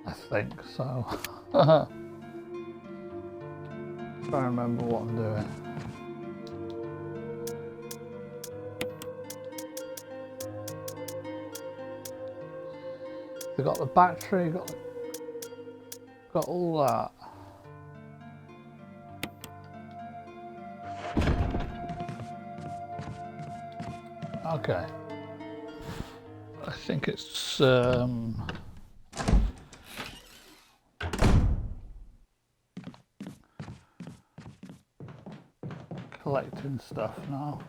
I think so. Trying to remember what I'm doing. They got the battery, got all that. Okay. I think it's collecting stuff now.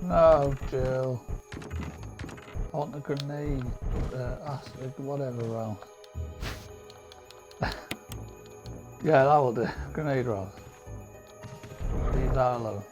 No, Jill. I want a grenade, acid, whatever round. Yeah, that will do. Grenade round. Leave that alone.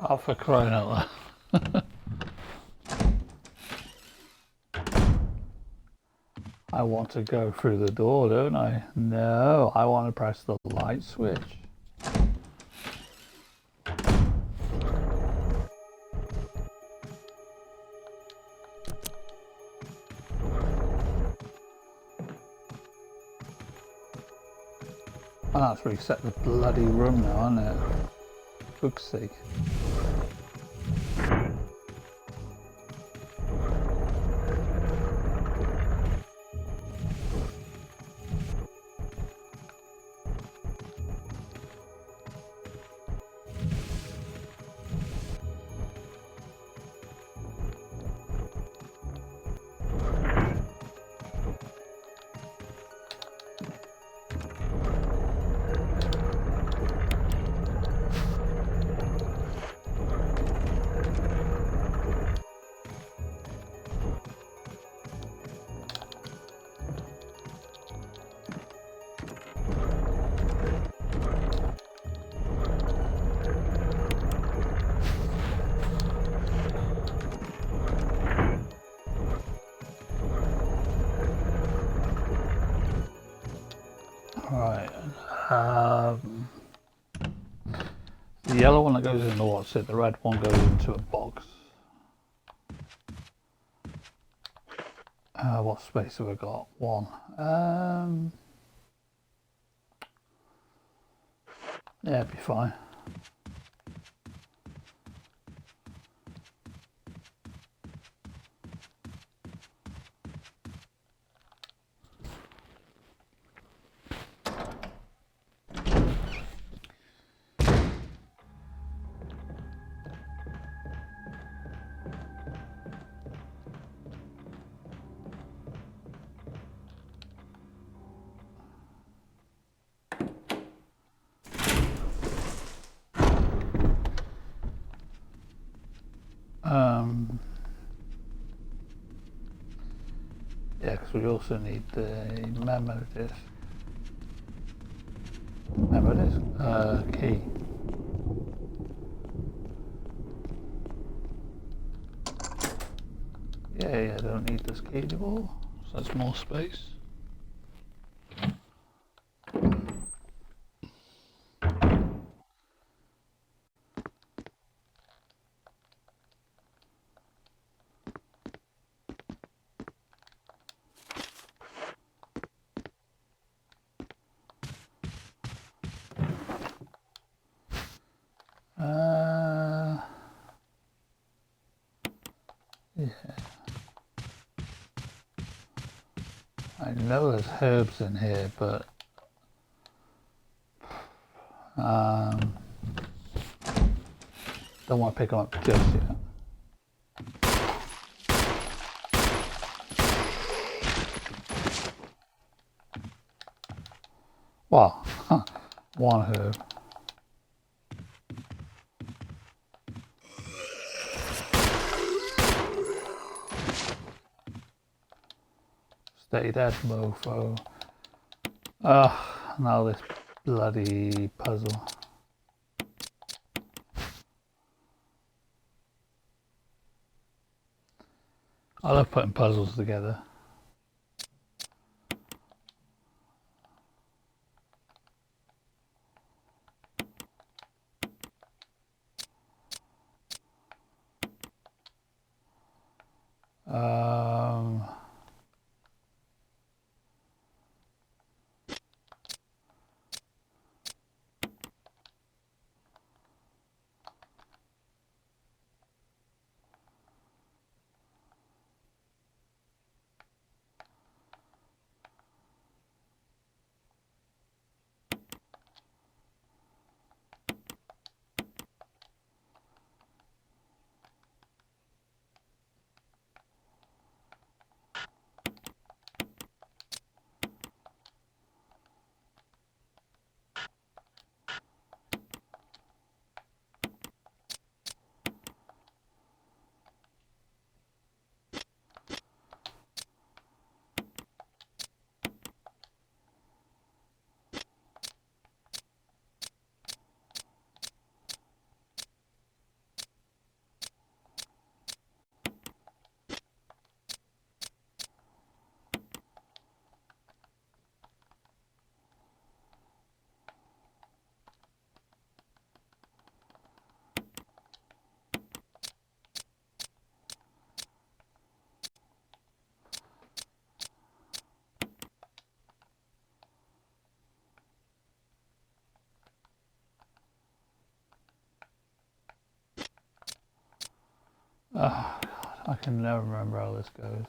Oh, for crying out loud. I want to go through the door, don't I? No, I want to press the light switch. And that's reset the bloody room now, isn't it? For fuck's sake. Right. The yellow one that goes into what's it? The red one goes into a box. What space have I got? One. Yeah, it'd be fine. Yeah, because we also need the memo disc. Memo disc? Key. Yeah, I don't need this key anymore. So that's more space. Yeah. I know there's herbs in here, but don't want to pick them up just yet. Well, one herb. Stay dead, mofo. Ugh, now this bloody puzzle. I love putting puzzles together. Oh, God, I can never remember how this goes.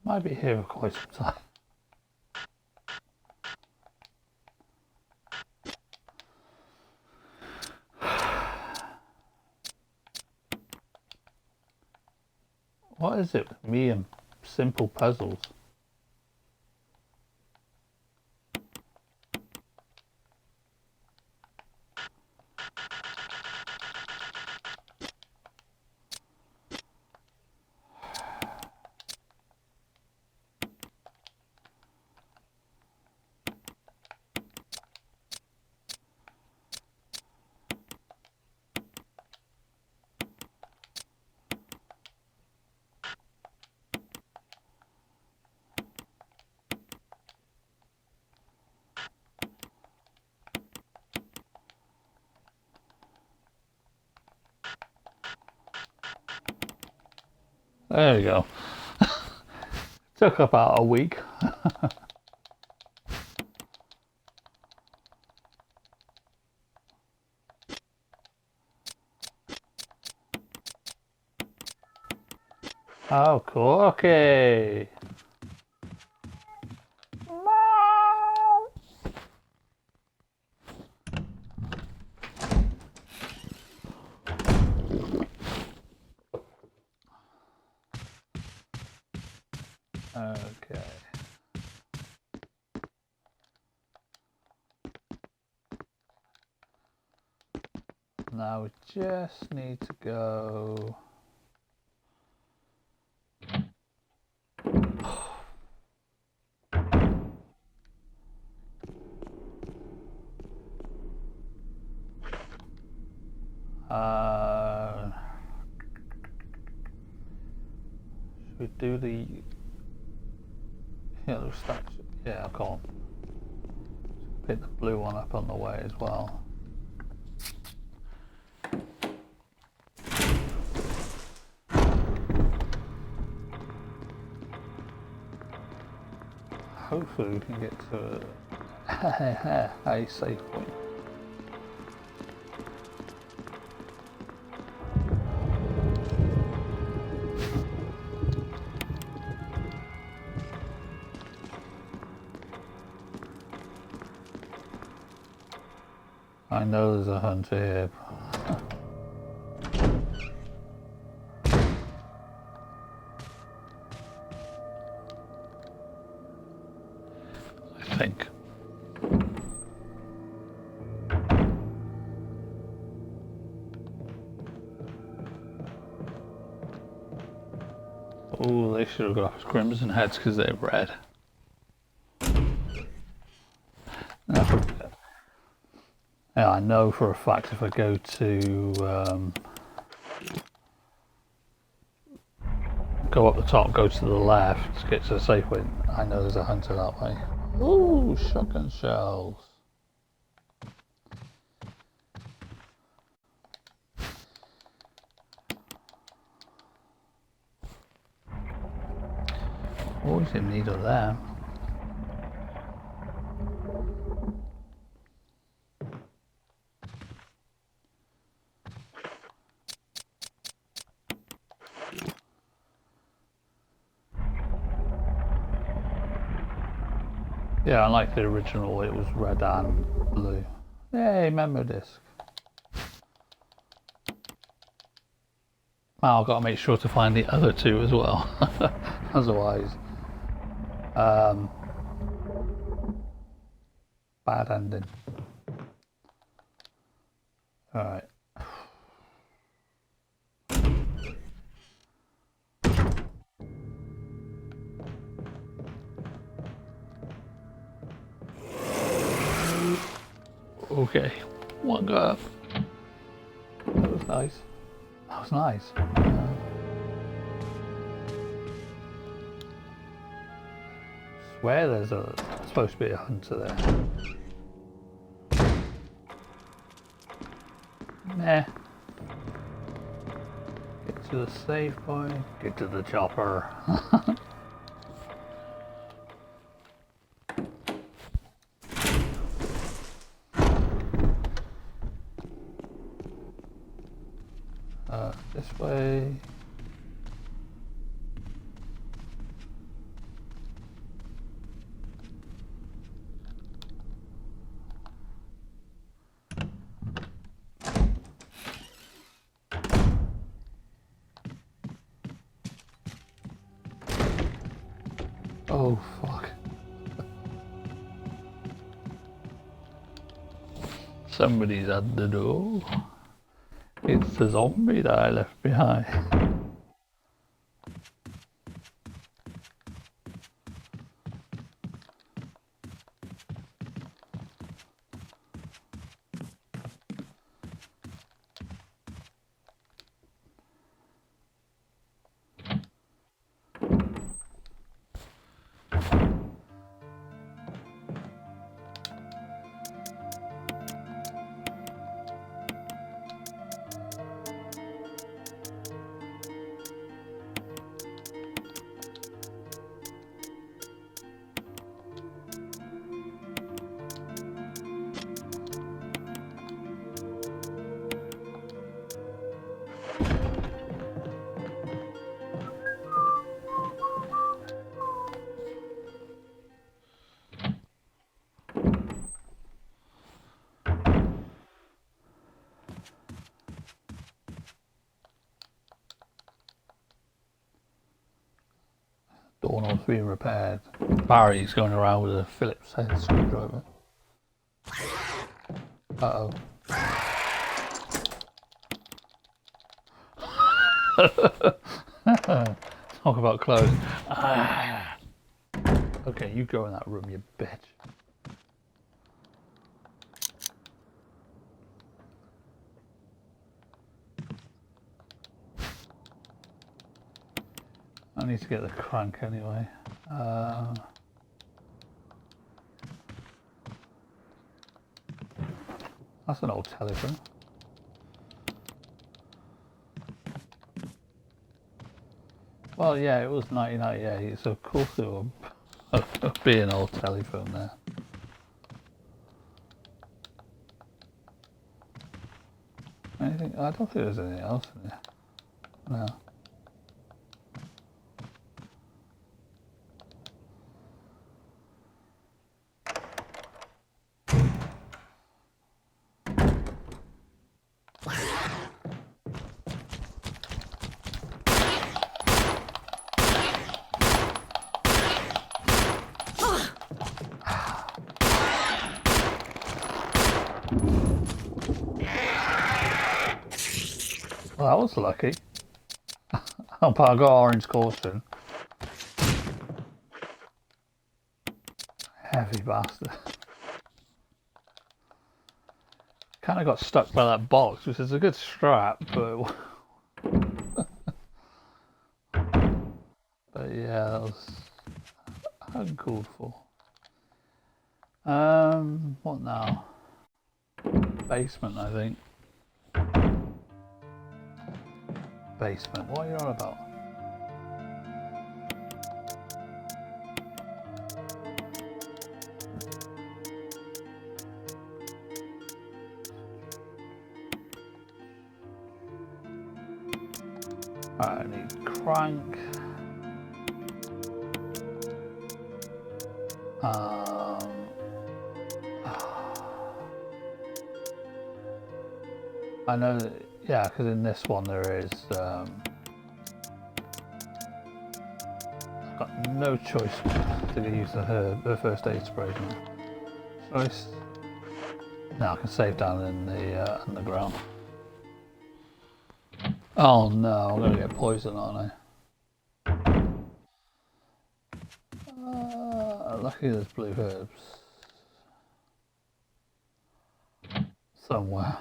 Might be here for quite some time. What is it with me and simple puzzles? There we go. Took about a week. Oh, cool. Okay. Okay. Now we just need to go. Should we do the yellow statue? Yeah, I can't. Pick the blue one up on the way as well. Hopefully we can get to a safe point. I know there's a hunter here. I think. Oh, they should have got off crimson heads because they're red. Yeah, I know for a fact if I go to go up the top, go to the left, get to the safe point, I know there's a hunter that way. Ooh, shotgun shells. Always in need of them. Yeah, unlike the original, it was red and blue. Yay, memo disc. Now I've got to make sure to find the other two as well. Otherwise, bad ending. Alright. Okay, one go up. That was nice. That was nice. Swear there's supposed to be a hunter there. Nah. Get to the safe point. Get to the chopper. This way. Oh fuck. Somebody's at the door. It's the zombie that I left behind. one or three repaired. Barry's going around with a Phillips head screwdriver. Uh-oh. Talk about clothes. Okay, you go in that room, you bitch. I need to get the crank anyway. That's an old telephone. Well, yeah, it was 1998, so of course it will be an old telephone there. Anything? I don't think there's anything else in there. No. Well, that was lucky. Oh, but I got orange caution. Heavy bastard. Kind of got stuck by that box, which is a good strap, but but yeah, that was uncalled for. What now? Basement, I think. Basement. What are you on about? Alright, I need crank. I know that, yeah, because in this one there is, I've got no choice to use the first aid spray. Choice. Now I can save down in the underground. Oh no, I'm gonna get poisoned, aren't I? Lucky there's blue herbs somewhere.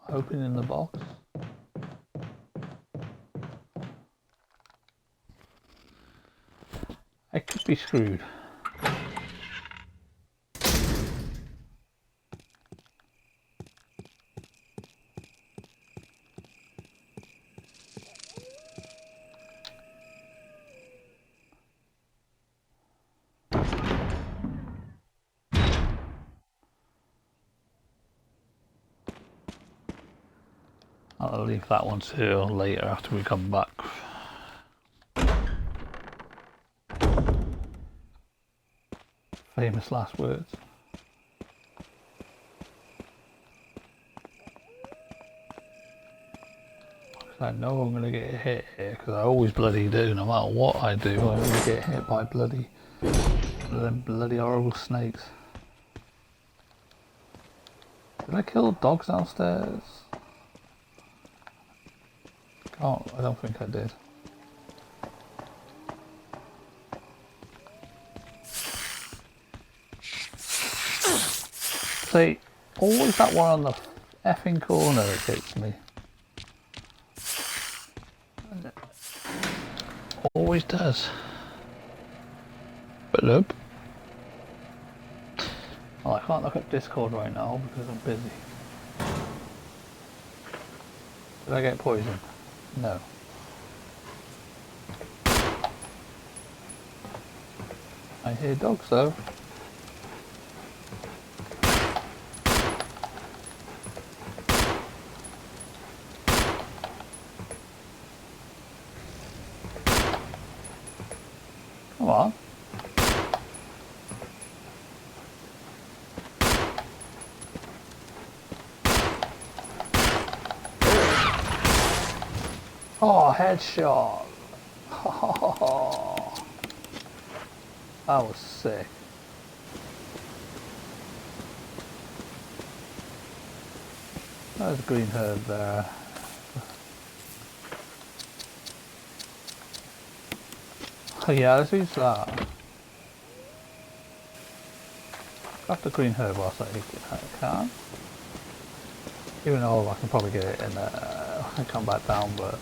I'm hoping in the box. I could be screwed. I'll leave that one till later after we come back. Famous last words. I know I'm going to get hit here because I always bloody do. No matter what I do, I always get hit by bloody horrible snakes. Did I kill dogs downstairs? Oh, I don't think I did. See, always that one on the effing corner that hits me. Always does. But look. Oh, I can't look at Discord right now because I'm busy. Did I get poisoned? No. I hear dogs though. Come on. Oh, headshot! That was sick. There's a green herb there. Oh yeah, let's use that. Grab the green herb whilst I can. Even though I can probably get it in and come back down, but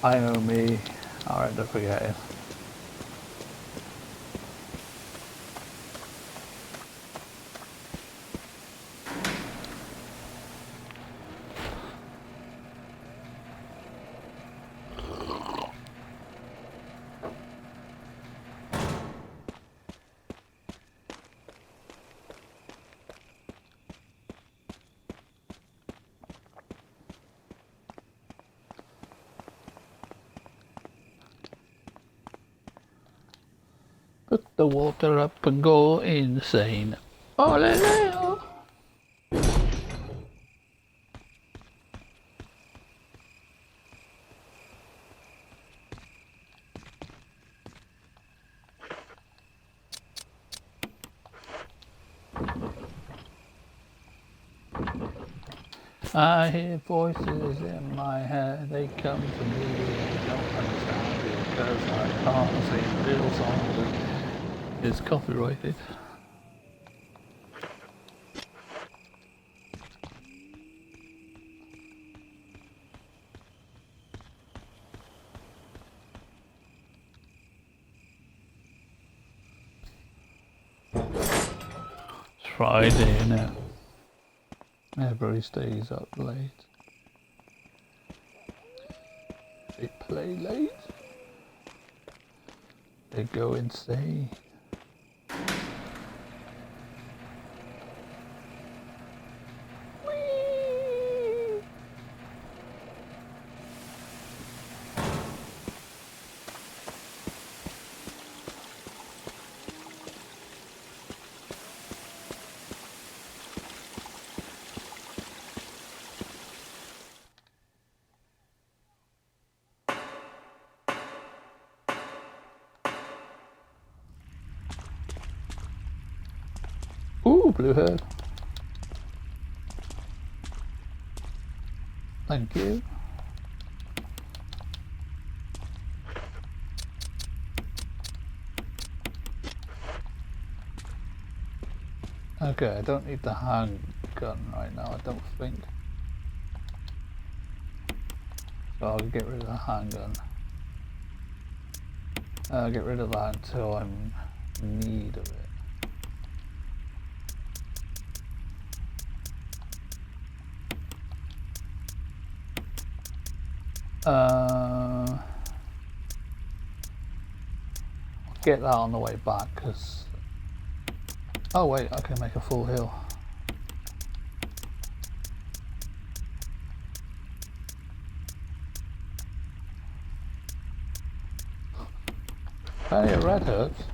I know me, I'll end up forgetting. Put the water up and go insane. Oh, leo. I hear voices in my head, they come to me, I don't understand it because I can't sing real songs. It's copyrighted. It's Friday, isn't it? Everybody stays up late. They play late. They go insane. Ooh, blue herb. Thank you. Okay, I don't need the handgun right now, I don't think. So I'll get rid of the handgun. I'll get rid of that until I'm in need of it. I'll get that on the way back, because... Oh wait, I can make a full heal. Plenty of red herbs.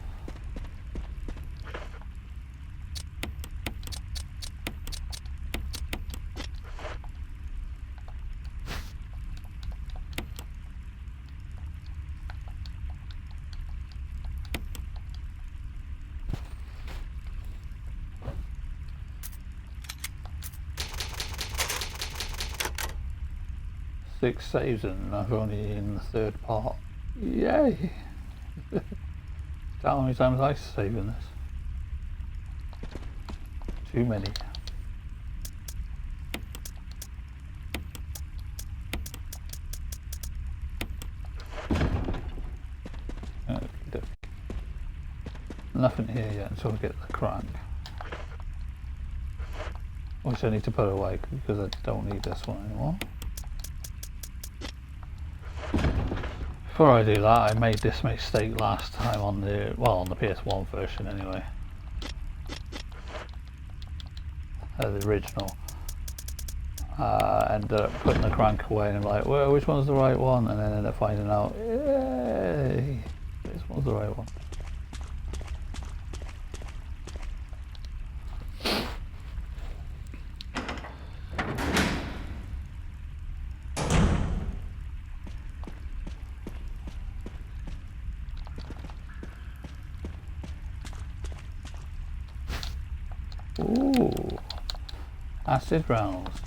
Six saves and I've only in the third part. Yay! How many times I saved in this? Too many. Nothing here yet until I get the crank. Which I need to put away because I don't need this one anymore. Before I do that, I made this mistake last time on the, well, on the PS1 version anyway. The original. Ended up putting the crank away and I'm like, well, which one's the right one? And then ended up finding out, yay, this one's the right one. Ooh. Acid rounds.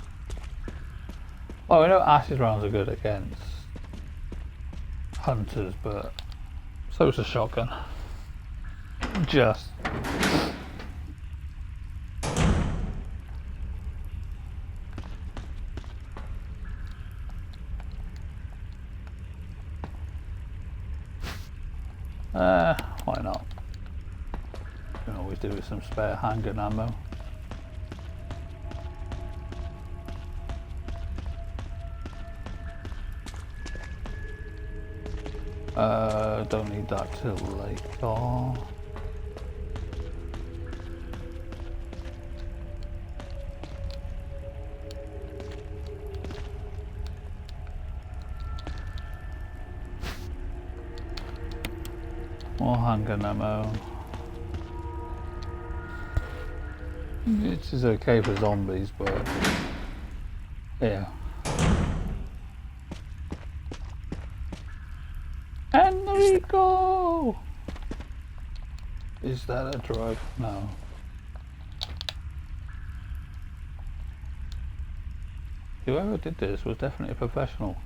Well, we know acid rounds are good against hunters, but so's a shotgun. Just. Why not? You can always do with some spare handgun ammo. Don't need that till later. More handgun ammo. This is okay for zombies, but yeah. Enrico! Is that a drug? No. Whoever did this was definitely a professional.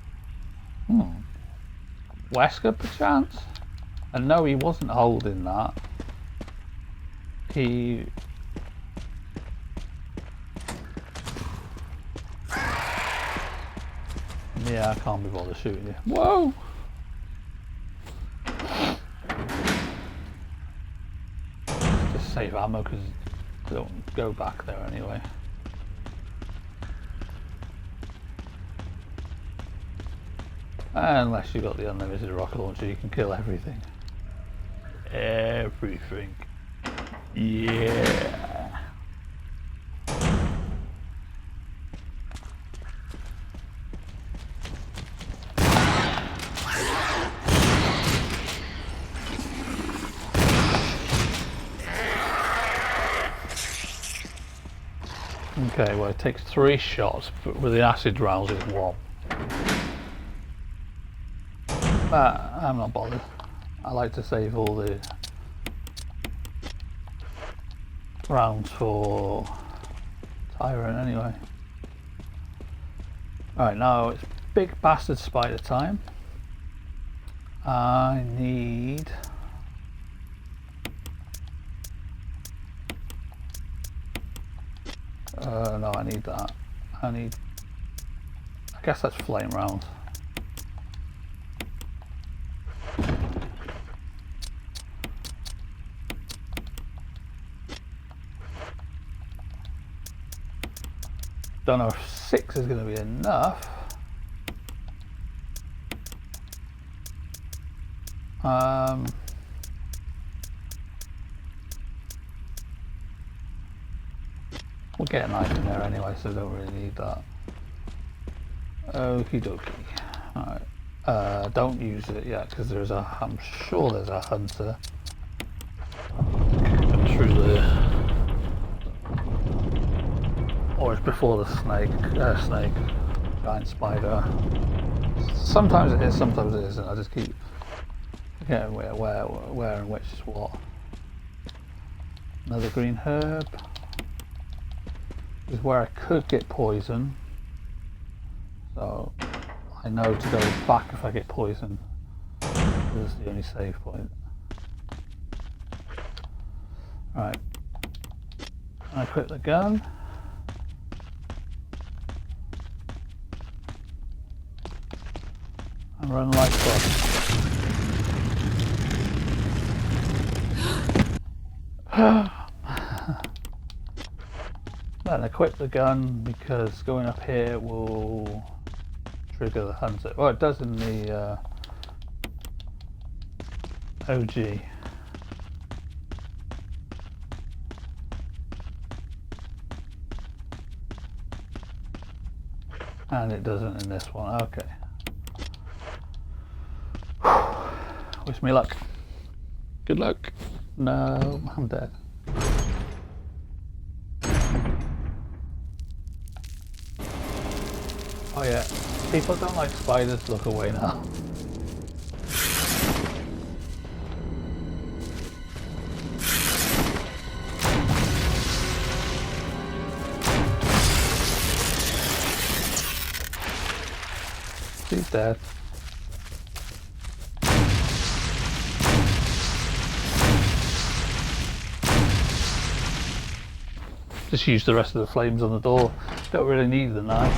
Wesker, perchance? And no, he wasn't holding that. He... Yeah, I can't be bothered shooting you. Whoa! Just save ammo because they don't go back there anyway. Unless you've got the unlimited rocket launcher, you can kill everything. Everything. Yeah. Okay, well it takes 3 shots, but with the acid rounds it's 1. I'm not bothered. I like to save all the rounds for Tyrant anyway. Alright, now it's big bastard spider time. I need... no, I need that. I guess that's flame rounds. Don't know if 6 is going to be enough. We'll get a knife in there anyway, so don't really need that. Okie dokie. Alright. Don't use it yet because I'm sure there's a hunter through there. Or it's before the snake, giant spider. Sometimes it is, sometimes it isn't. I just keep forgetting where and which is what. Another green herb. This is where I could get poison. So I know to go back if I get poison. This is the only save point. Alright. I equip the gun. And run like fuck. Then equip the gun because going up here will trigger the hunter. Well, it does in the OG. And it doesn't in this one. Okay. Wish me luck. Good luck. No, I'm dead. Oh yeah, people don't like spiders, look away now. dead. Just use the rest of the flames on the door. Don't really need the knife.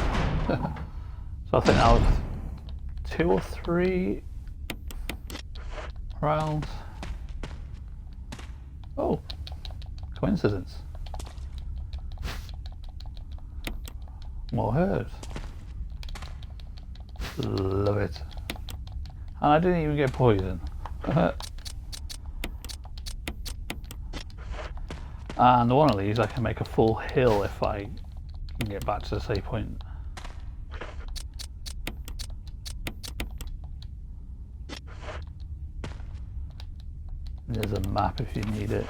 So I think that was 2 or 3 rounds. Oh, coincidence. More herbs. Love it. And I didn't even get poisoned. And one of these I can make a full hill if I can get back to the save point. There's a map if you need it.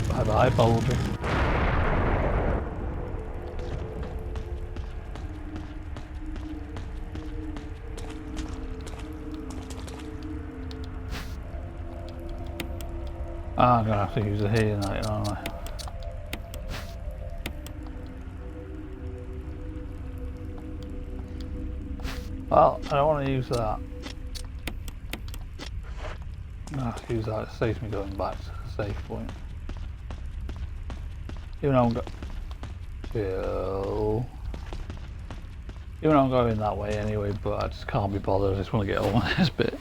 Bye bye, boulder. I'm gonna have to use the healing item, aren't I? Well, I don't want to use that. I'm gonna have to use that, it saves me going back to the save point. Even though I'm even though I'm going that way anyway, but I just can't be bothered, I just want to get on this bit.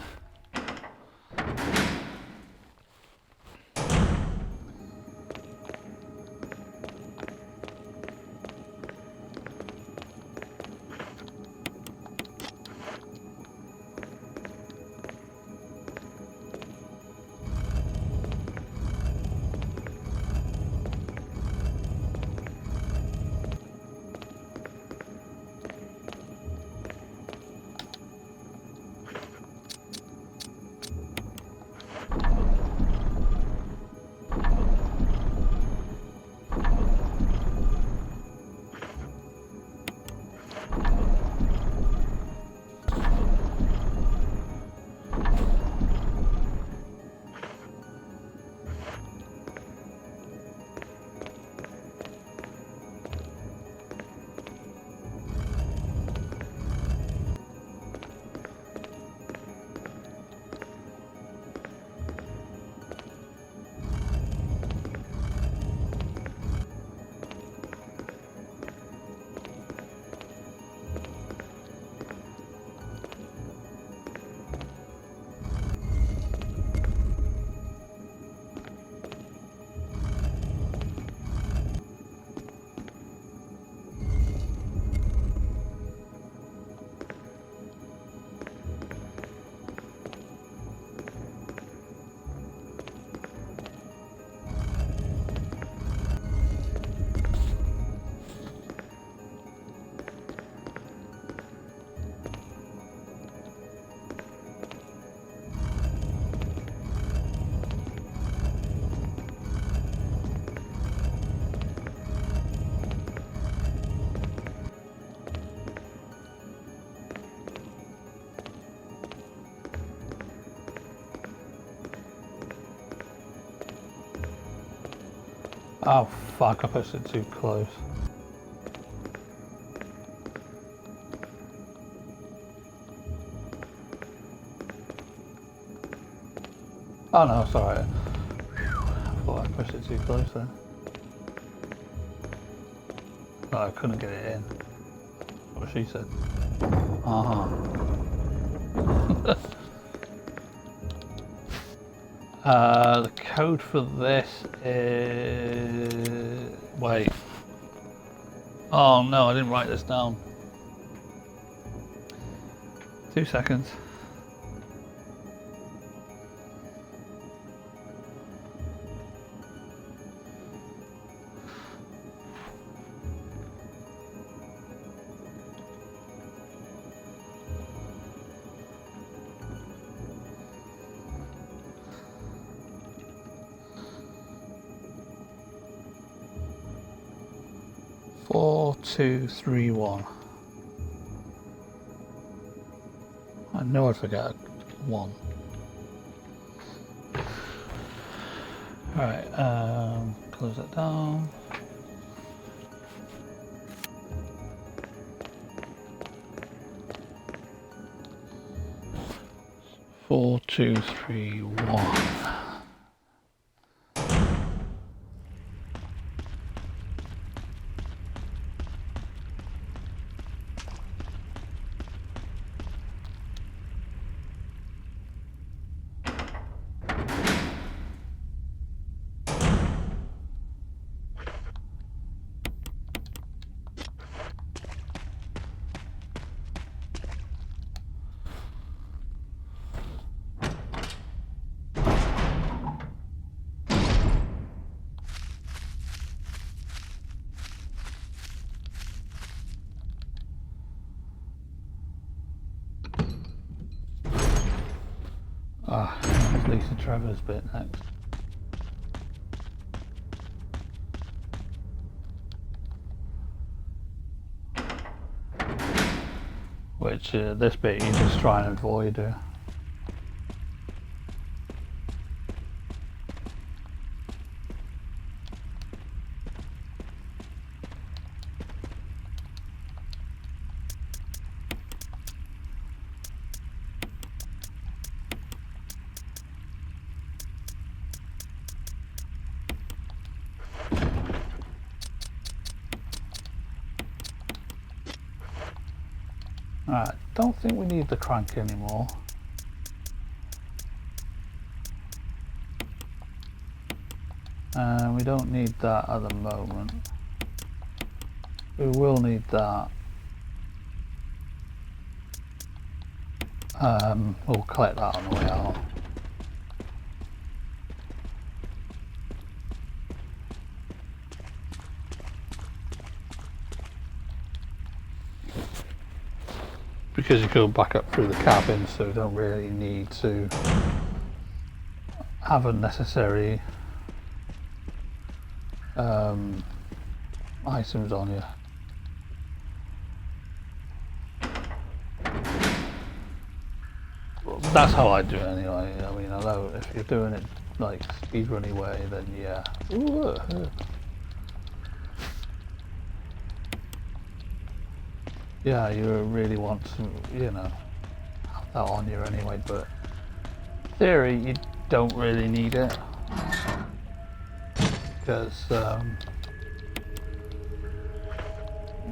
Oh fuck, I pushed it too close. Oh no, it's alright. I thought I pushed it too close then. No, I couldn't get it in. What she said. The code for this is... Wait. Oh no, I didn't write this down. 2 seconds. Four, two, three, one. I know I'd forget one. Alright, close that down. Four, two, three, one. Ah, Lisa Trevor's bit next. Which, this bit you just try and avoid her. Alright, don't think we need the crank anymore. We don't need that at the moment. We will need that. We'll collect that on the way out. Because you go back up through the cabin, so you don't really need to have unnecessary items on you. Well, that's how I do it anyway. I mean, although if you're doing it like speedrunny way, then yeah. Ooh, yeah, you really want to, you know, have that on you anyway, but in theory, you don't really need it. Because,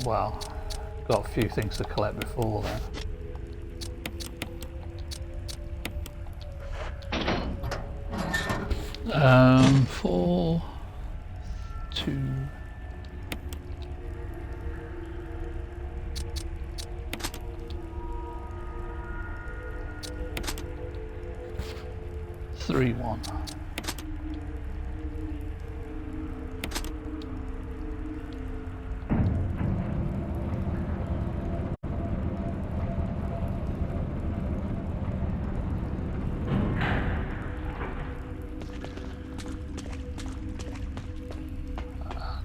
well, got a few things to collect before then. 4, 2... 3, 1.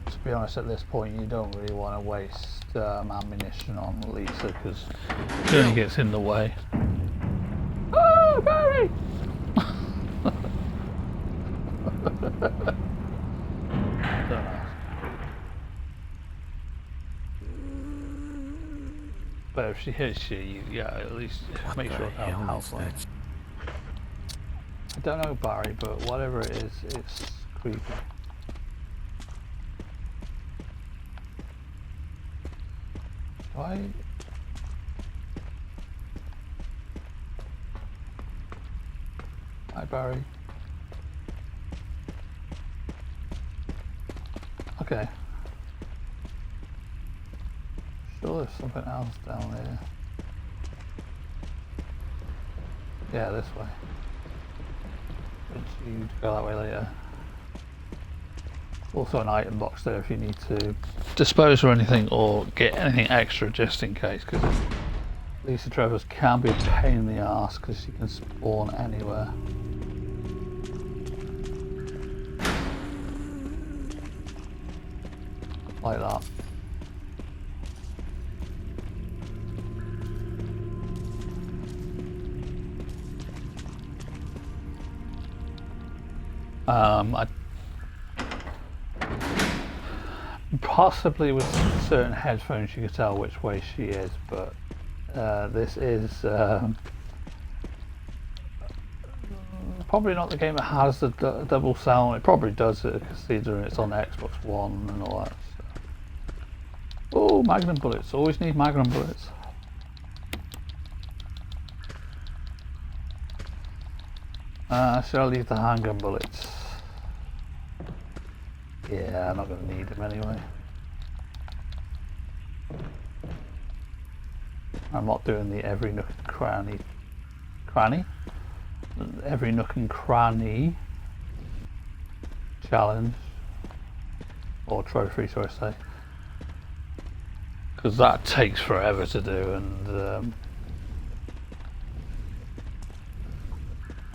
To be honest, at this point you don't really want to waste ammunition on Lisa because it only gets in the way. Oh, Barry! But if she hits you, yeah, at least make sure to have health. I don't know, Barry, but whatever it is, it's creepy. Why? Hi, Barry. okay. Sure there's something else down here. Yeah, this way. You go that way later. Also an item box there if you need to dispose of anything or get anything extra just in case, because Lisa Trevor's can be a pain in the ass because you can spawn anywhere. Like that. Possibly with certain headphones you can tell which way she is, but this is probably not the game that has the double sound. It probably does it considering it's on Xbox One and all that. So. Oh, magnum bullets! Always need magnum bullets. Shall I leave the handgun bullets? Yeah, I'm not going to need them anyway. I'm not doing the every nook and cranny? Every nook and cranny challenge. Or trophy, should I say. Because that takes forever to do, and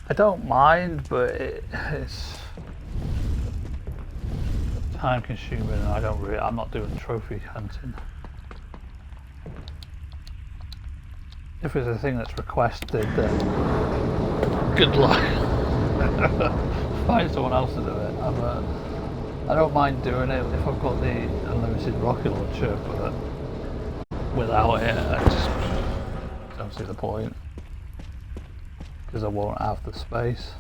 I don't mind, but it's time consuming, and I'm not doing trophy hunting. If it's a thing that's requested, then good luck. Find someone else to do it. I don't mind doing it if I've got the unlimited rocket launcher, but without it, I just don't see the point, because I won't have the space.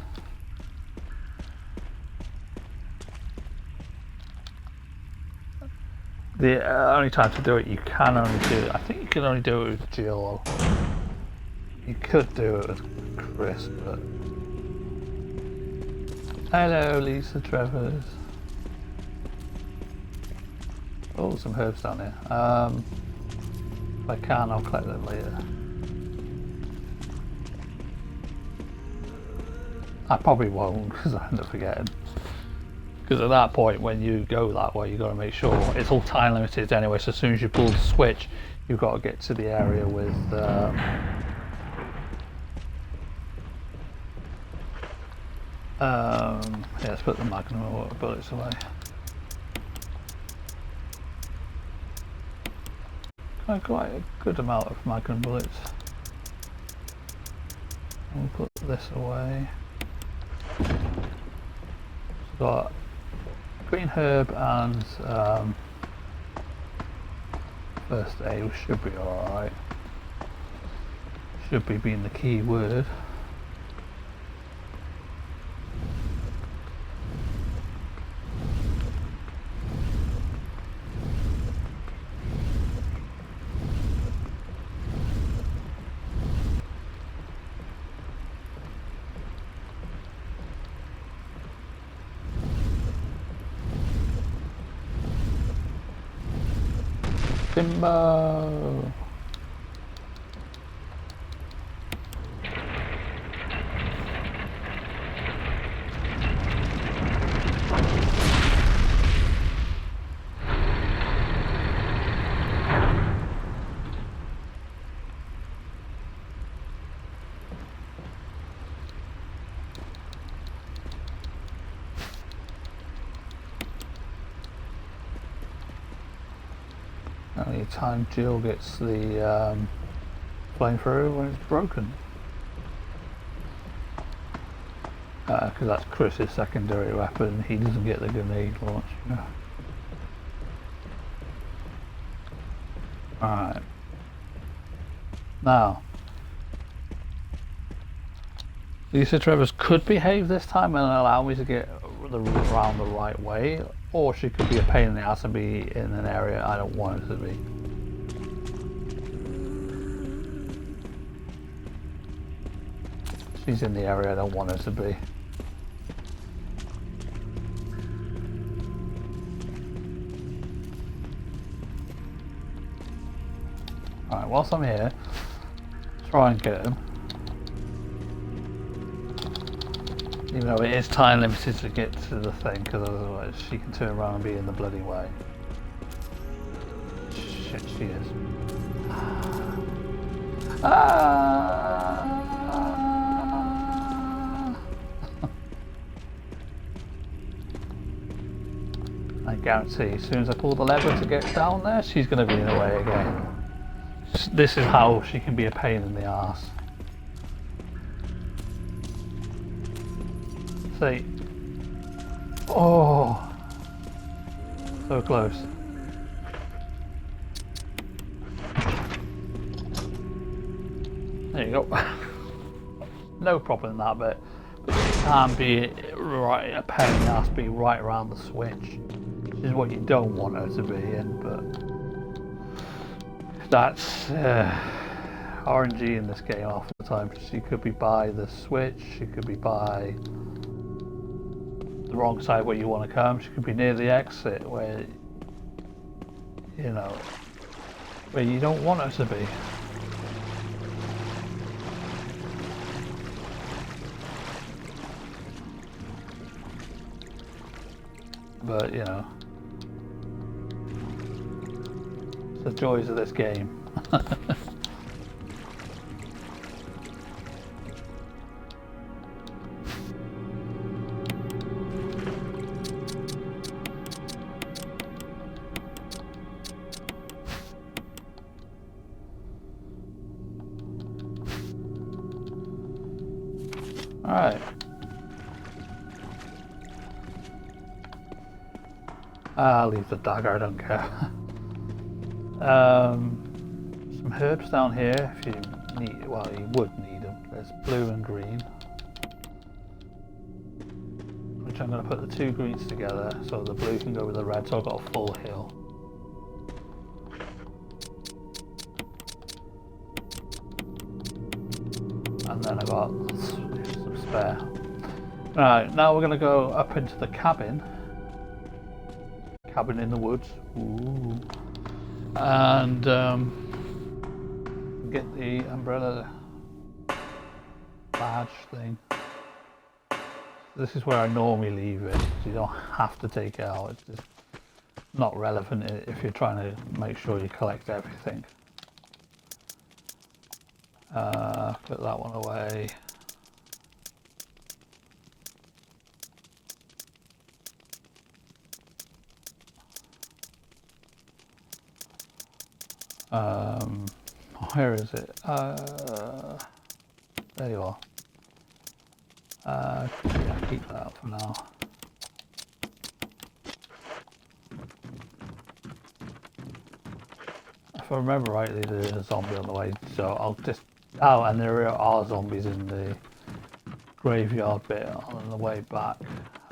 The only time to do it, you can only do it, I think you can only do it with Jill. You could do it with Chris, but... Hello, Lisa Travers. Oh, some herbs down here. If I can, I'll collect them later. I probably won't, because I end up forgetting. Because at that point, when you go that way, you've got to make sure it's all time limited anyway, so as soon as you pull the switch, you've got to get to the area with yeah, let's put the magnum bullets away. Quite a good amount of magnum bullets. And we'll put this away. So got green herb and first aid should be alright. Should be being the key word. Timbo! Only time Jill gets the flamethrower when it's broken. Because that's Chris's secondary weapon, he doesn't get the grenade launch. Yeah. Alright. Now, Lisa Travers could behave this time and allow me to get around the right way, or she could be a pain in the ass and be in an area I don't want her to be. She's in the area I don't want her to be. Right, whilst I'm here, try and get him. Even though it is time limited to get to the thing, because otherwise she can turn around and be in the bloody way. Shit, she is. I guarantee as soon as I pull the lever to get down there, she's going to be in the way again. This is how she can be a pain in the arse. See? Oh, so close. There you go. No problem in that bit. But it can be right, a pain in the arse, be right around the switch. Which is what you don't want her to be in, but that's RNG in this game half the time. She could be by the switch, she could be by the wrong side where you want to come, she could be near the exit where, you know, where you don't want her to be. But, you know, it's the joys of this game. Alright. I'll leave the dagger, I don't care. Some herbs down here if you need, well, you would need them. There's blue and green. Which I'm going to put the two greens together so the blue can go with the red, so I've got a full heal. And then I got some spare. Right, now we're going to go up into the cabin. Cabin in the woods. Ooh. And get the umbrella badge thing. This is where I normally leave it. So you don't have to take it out. It's just not relevant if you're trying to make sure you collect everything. Put that one away. Where is it? There you are. Yeah, keep that up for now. If I remember rightly, there's a zombie on the way, so I'll just... Oh, and there are zombies in the graveyard bit on the way back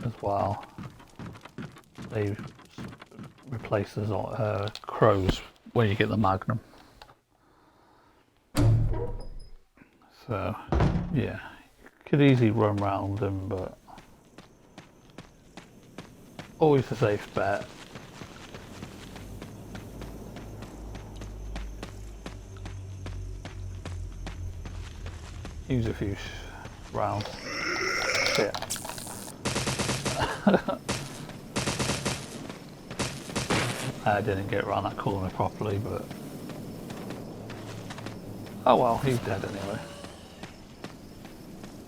as well. They replace the crows where you get the magnum. So, yeah, you could easily run around them, but always a safe bet. Use a few rounds. Shit. I didn't get around that corner properly, but oh well, he's dead anyway.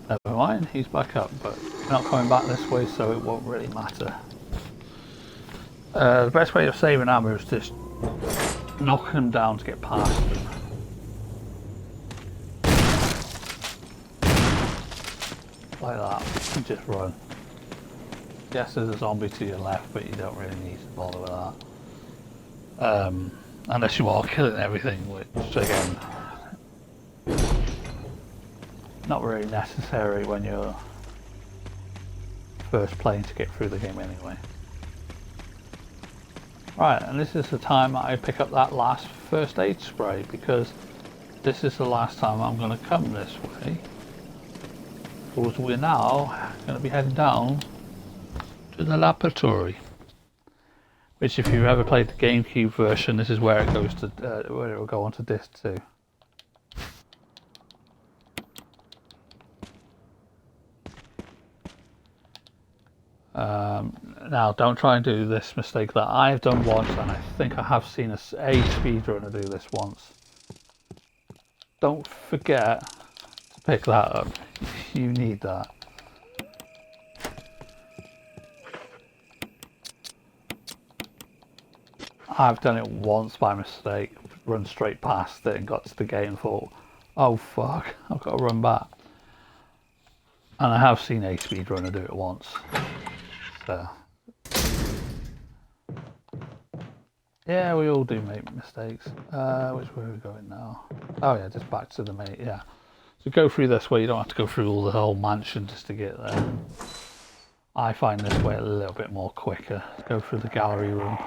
Never mind, he's back up, but not coming back this way, so it won't really matter. The best way of saving ammo is just knock him down to get past him. Like that, and just run. Yes, there's a zombie to your left, but you don't really need to bother with that. Unless you are killing everything, which again, not really necessary when you're first playing to get through the game anyway. Right, and this is the time I pick up that last first aid spray, because this is the last time I'm going to come this way. Because we're now going to be heading down to the laboratory. Which, if you've ever played the GameCube version, this is where it goes to, where it will go onto disc 2. Now, don't try and do this mistake that I've done once, and I think I have seen a speedrunner do this once. Don't forget to pick that up. You need that. I've done it once by mistake, run straight past it and got to the gate and thought, oh fuck, I've got to run back. And I have seen a speedrunner do it once. So, yeah, we all do make mistakes. Which way are we going now? Oh yeah, just back to the main, yeah. So go through this way, you don't have to go through all the whole mansion just to get there. I find this way a little bit more quicker. Go through the gallery room.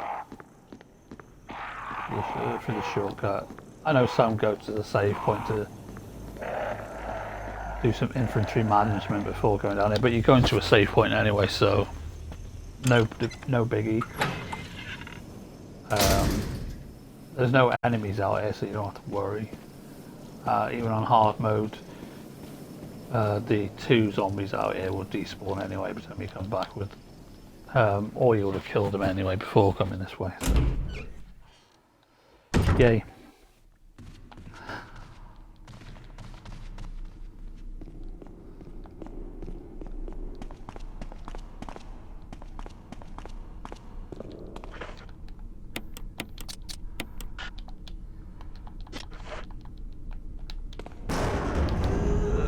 Through the shortcut. I know some go to the save point to do some infantry management before going down there, but you're going to a save point anyway, so no biggie. There's no enemies out here, so you don't have to worry. Even on hard mode, the 2 zombies out here will despawn anyway by the time you come back with, or you would have killed them anyway before coming this way. So. Yay.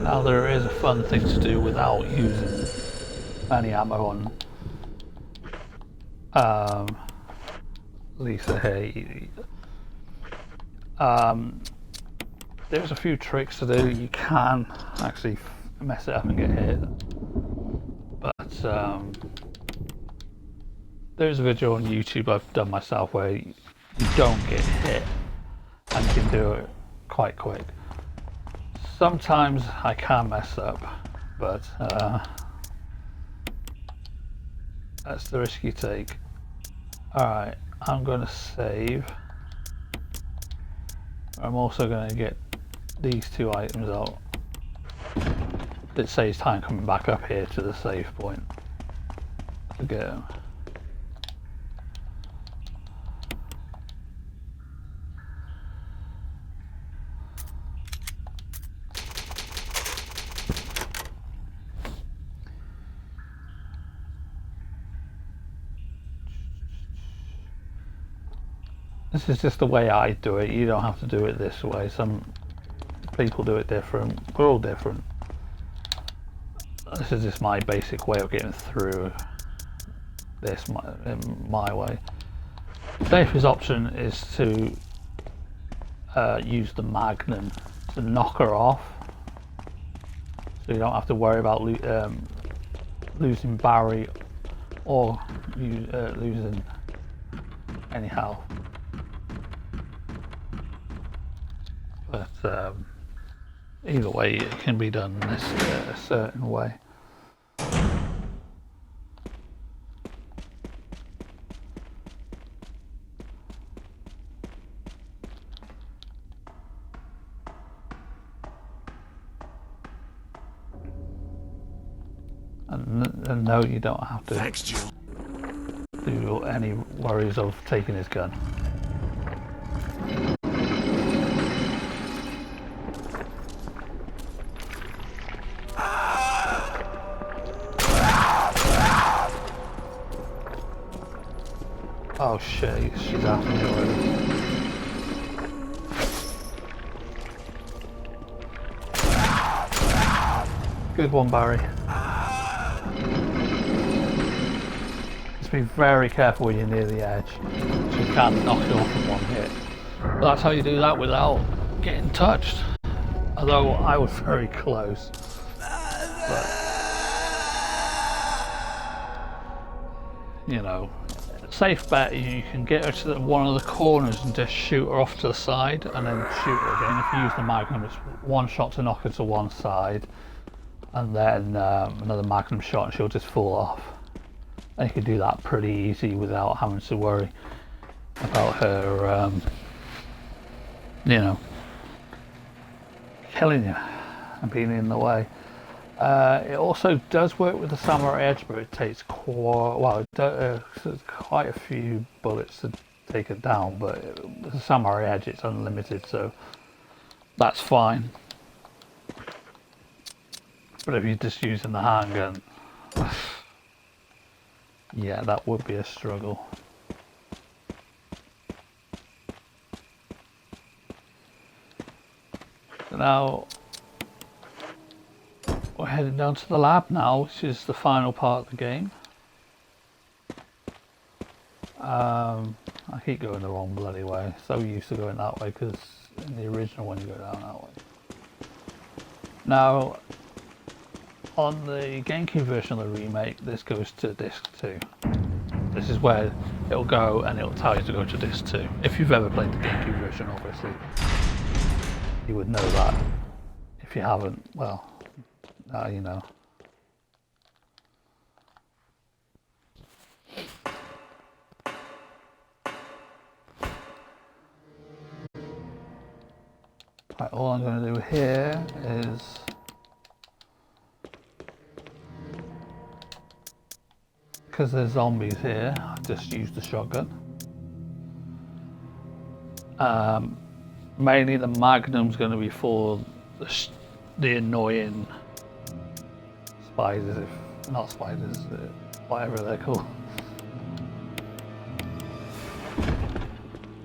Now there is a fun thing to do without using any ammo on Lisa here. There's a few tricks to do. You can actually mess it up and get hit, but there's a video on YouTube I've done myself where you don't get hit and you can do it quite quick. Sometimes I can mess up, but that's the risk you take. Alright, I'm going to save. I'm also going to get these 2 items out. It saves time coming back up here to the save point to get them. This is just the way I do it. You don't have to do it this way. Some people do it different. We're all different. This is just my basic way of getting through this my way. Safest option is to use the Magnum to knock her off, so you don't have to worry about losing Barry or losing any health. But either way, it can be done this a certain way. And no, you don't have to do any worries of taking his gun. Oh shit, she's after me already. Good one, Barry. Just be very careful when you're near the edge, so you can't knock it off in one hit. But that's how you do that without getting touched. Although I was very close. But, you know, safe bet, you can get her to one of the corners and just shoot her off to the side and then shoot her again. If you use the Magnum, it's one shot to knock her to one side and then another Magnum shot and she'll just fall off. And you can do that pretty easy without having to worry about her, you know, killing you and being in the way. It also does work with the samurai edge, but it takes quite a few bullets to take it down. But with the samurai edge, it's unlimited, so that's fine. But if you're just using the handgun, yeah, that would be a struggle. So now we're heading down to the lab now, which is the final part of the game. I keep going the wrong bloody way. So used to going that way because in the original one you go down that way. Now, on the GameCube version of the remake, this goes to disc 2. This is where it'll go and it'll tell you to go to disc 2. If you've ever played the GameCube version, obviously, you would know that. If you haven't, well, now you know. Right, all I'm going to do here is because there's zombies here, I just use the shotgun. Mainly the Magnum's going to be for the annoying spiders, if not spiders, whatever they're called.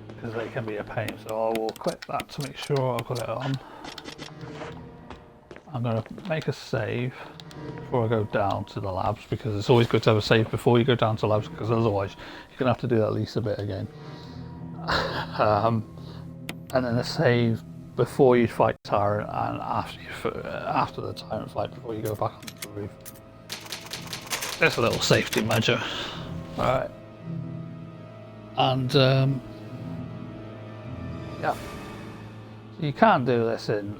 Because they can be a pain, so I will click that to make sure I've got it on. I'm going to make a save before I go down to the labs, because it's always good to have a save before you go down to labs, because otherwise you're going to have to do that at least a bit again. And then a save before you fight Tyrant and after the Tyrant fight, before you go back on the roof. That's a little safety measure. Alright. And yeah, so you can do this in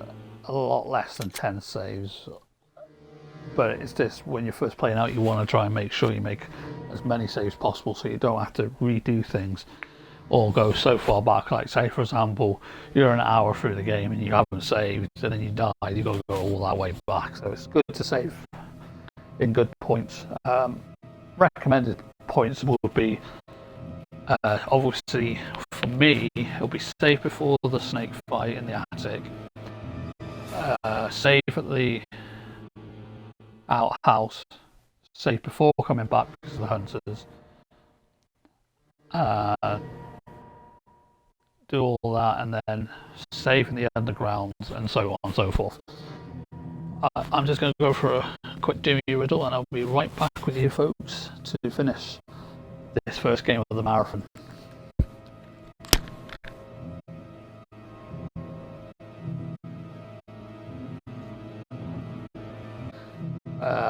a lot less than 10 saves, but it's just when you're first playing out, you want to try and make sure you make as many saves possible so you don't have to redo things or go so far back. Like, say for example, you're an hour through the game and you haven't saved and then you die, you've got to go all that way back. So it's good to save in good points. Recommended points would be obviously for me it'll be save before the snake fight in the attic, save at the outhouse, save before coming back because of the hunters, do all that, and then save in the underground, and so on and so forth. I'm just going to go for a quick Doomy riddle and I'll be right back with you folks to finish this first game of the marathon.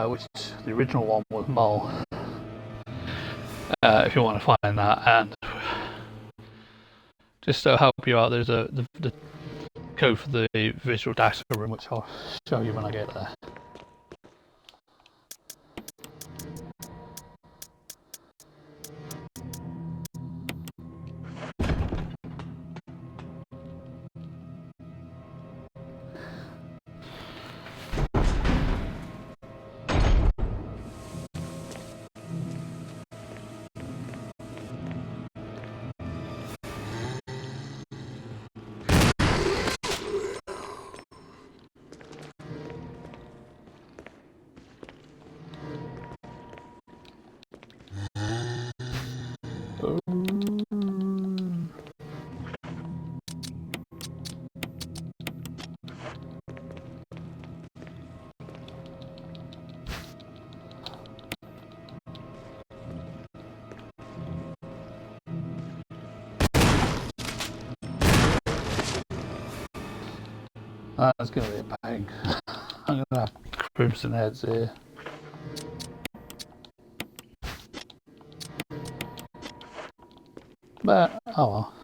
Which the original one was Mole. If you want to find that, and just to help you out, there's the code for the visual data room, which I'll show you when I get there. That's going to be a bang. I'm going to have crimson heads here. But, oh well.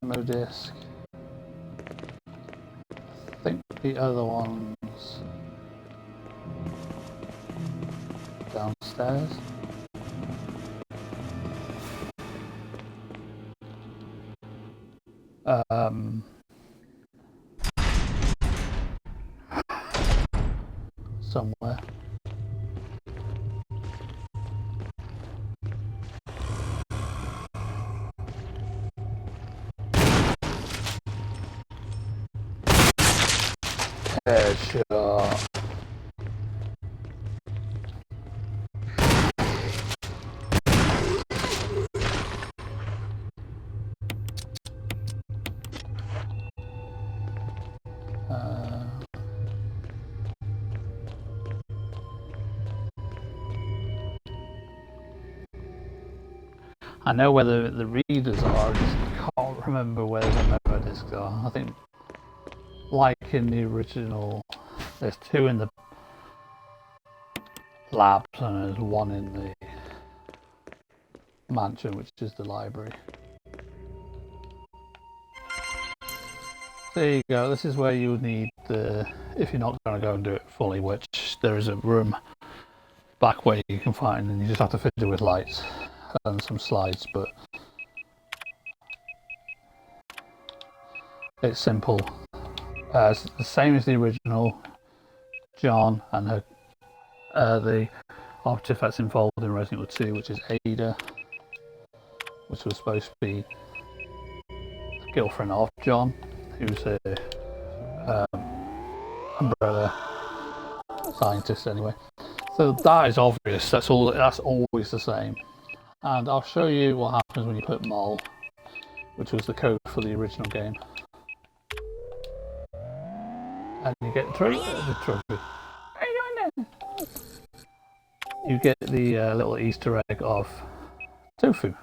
Memo disc. the other ones downstairs. Somewhere. Headshot. I know where the readers are, I just can't remember where the memo discs are. I think, like in the original, there's 2 in the labs and there's 1 in the mansion, which is the library. There you go, this is where you would need the, if you're not going to go and do it fully, which there is a room back where you can find, and you just have to fiddle with lights and some slides, but it's simple. It's the same as the original. John and her, the operative that's involved in Resident Evil 2, which is Ada, which was supposed to be the girlfriend of John, who's a umbrella scientist anyway. So that is obvious. That's all. That's always the same. And I'll show you what happens when you put mol, which was the code for the original game. And you get the trophy. You get the little Easter egg of tofu.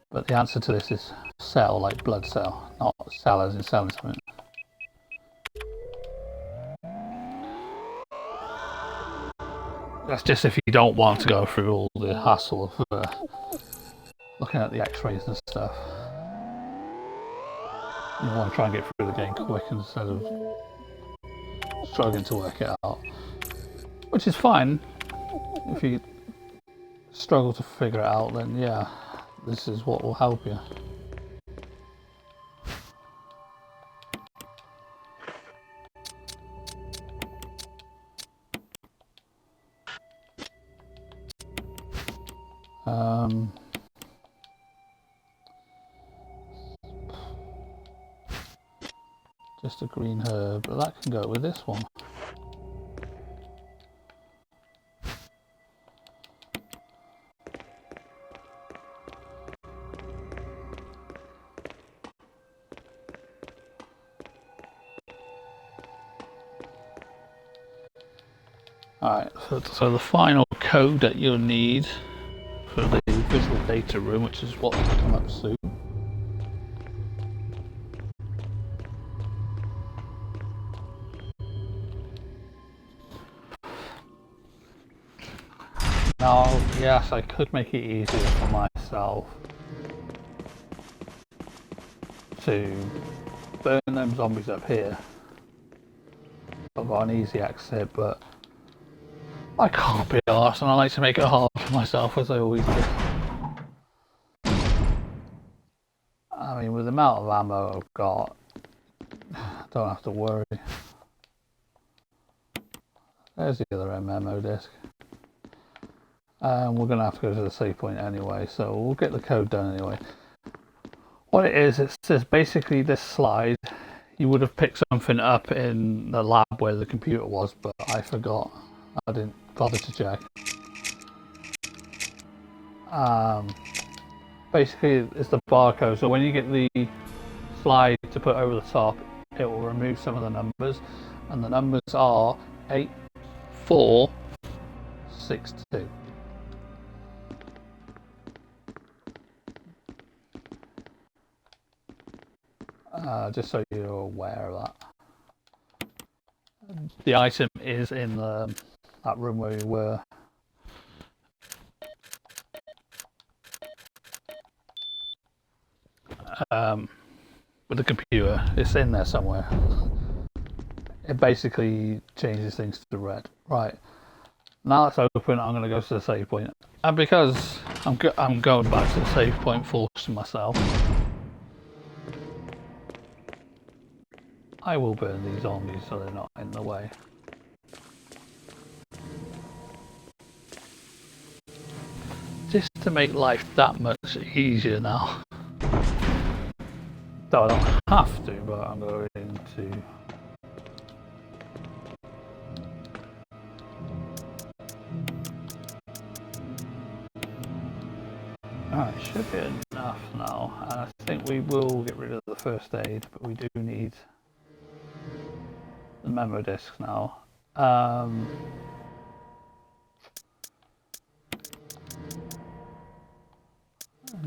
But the answer to this is cell, like blood cell, not cell as in selling something. That's just if you don't want to go through all the hassle of looking at the x-rays and stuff. You want to try and get through the game quick instead of struggling to work it out. Which is fine. If you struggle to figure it out, then yeah, this is what will help you. Just a green herb, but that can go with this one. Alright, so the final code that you'll need for the visual data room, which is what will come up soon. Now, yes, I could make it easier for myself to burn them zombies up here. I've got an easy exit, but I can't be arsed, and I like to make it hard for myself, as I always do. I mean, with the amount of ammo I've got, I don't have to worry. There's the other MMO disc. And we're going to have to go to the save point anyway, so we'll get the code done anyway. What it says basically this slide, you would have picked something up in the lab where the computer was, but I forgot. I didn't bother to check. Basically it's the barcode, so when you get the slide to put over the top, it will remove some of the numbers, and the numbers are 8462. Just so you're aware of that. The item is in that room where we were. with the computer. It's in there somewhere. It basically changes things to red. Right. Now let's open. I'm going to go to the save point. And because I'm going back to the save point, forcing myself, I will burn these zombies so they're not in the way. Just to make life that much easier now. So I don't have to, but I'm going to. Alright, should be enough now. And I think we will get rid of the first aid, but we do need the memo discs now. I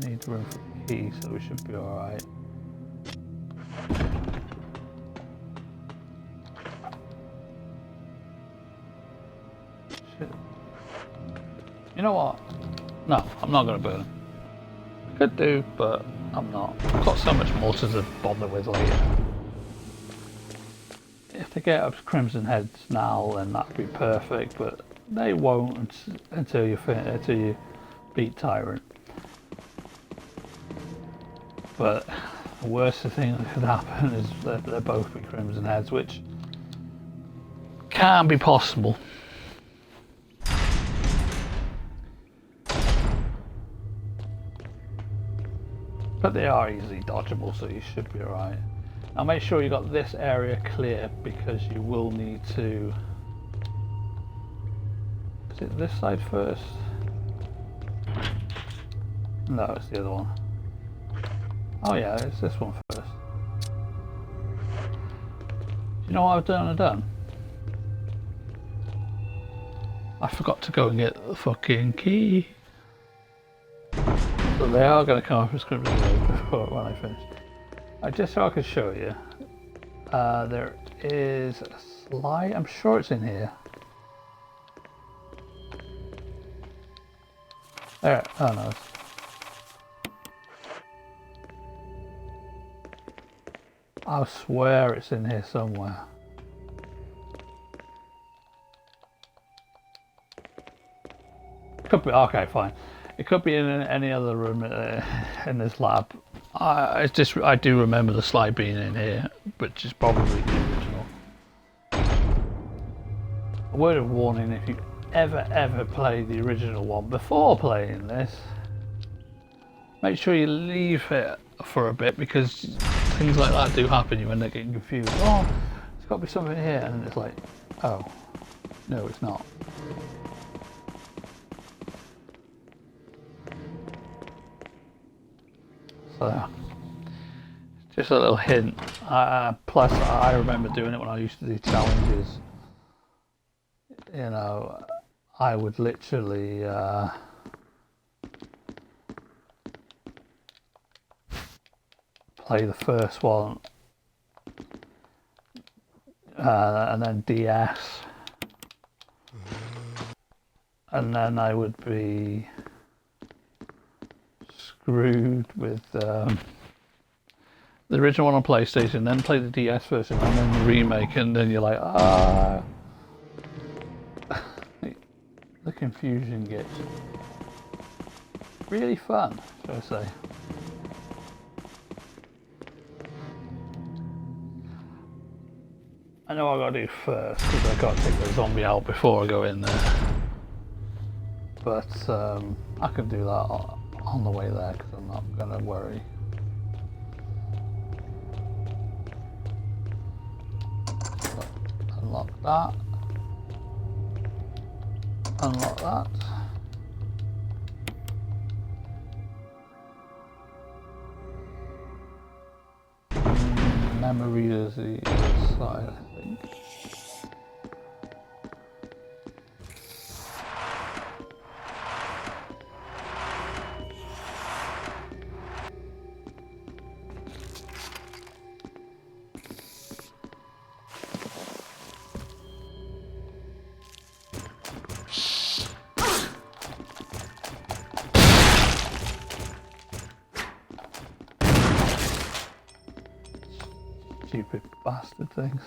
need room for the key, so we should be alright. You know what? No, I'm not going to burn them. Could do, but I'm not. I've got so much more to bother with later. If they get up to Crimson Heads now, then that'd be perfect, but they won't until you beat Tyrant. But the worst thing that could happen is that they'll both be Crimson Heads, which can be possible. But they are easily dodgeable, so you should be alright. Now make sure you got this area clear, because you will need to... Is it this side first? No, it's the other one. Oh yeah, it's this one first. Do you know what I've done? I forgot to go and get the fucking key. So they are going to come up with scripted before when I finish. Just so I can show you, there is a slide. I'm sure it's in here. There. Oh no. I swear it's in here somewhere. Could be. Okay, fine. It could be in any other room in this lab. I do remember the slide being in here, which is probably the original. A word of warning: if you ever play the original one before playing this, make sure you leave it for a bit, because things like that do happen. You end up getting confused. Oh, there's got to be something here, and it's like, oh, no, it's not. So, just a little hint. Plus, I remember doing it when I used to do challenges. You know, I would literally play the first one and then DS, and then I would be screwed with the original one on PlayStation, then play the DS version, and then the remake, and then you're like, ah. The confusion gets really fun, shall I say. I know what I gotta do first, because I gotta take the zombie out before I go in there. But I can do that on the way there, because I'm not gonna worry. So, unlock that. Unlock that. Memory is the other side, I think. stupid bastard things.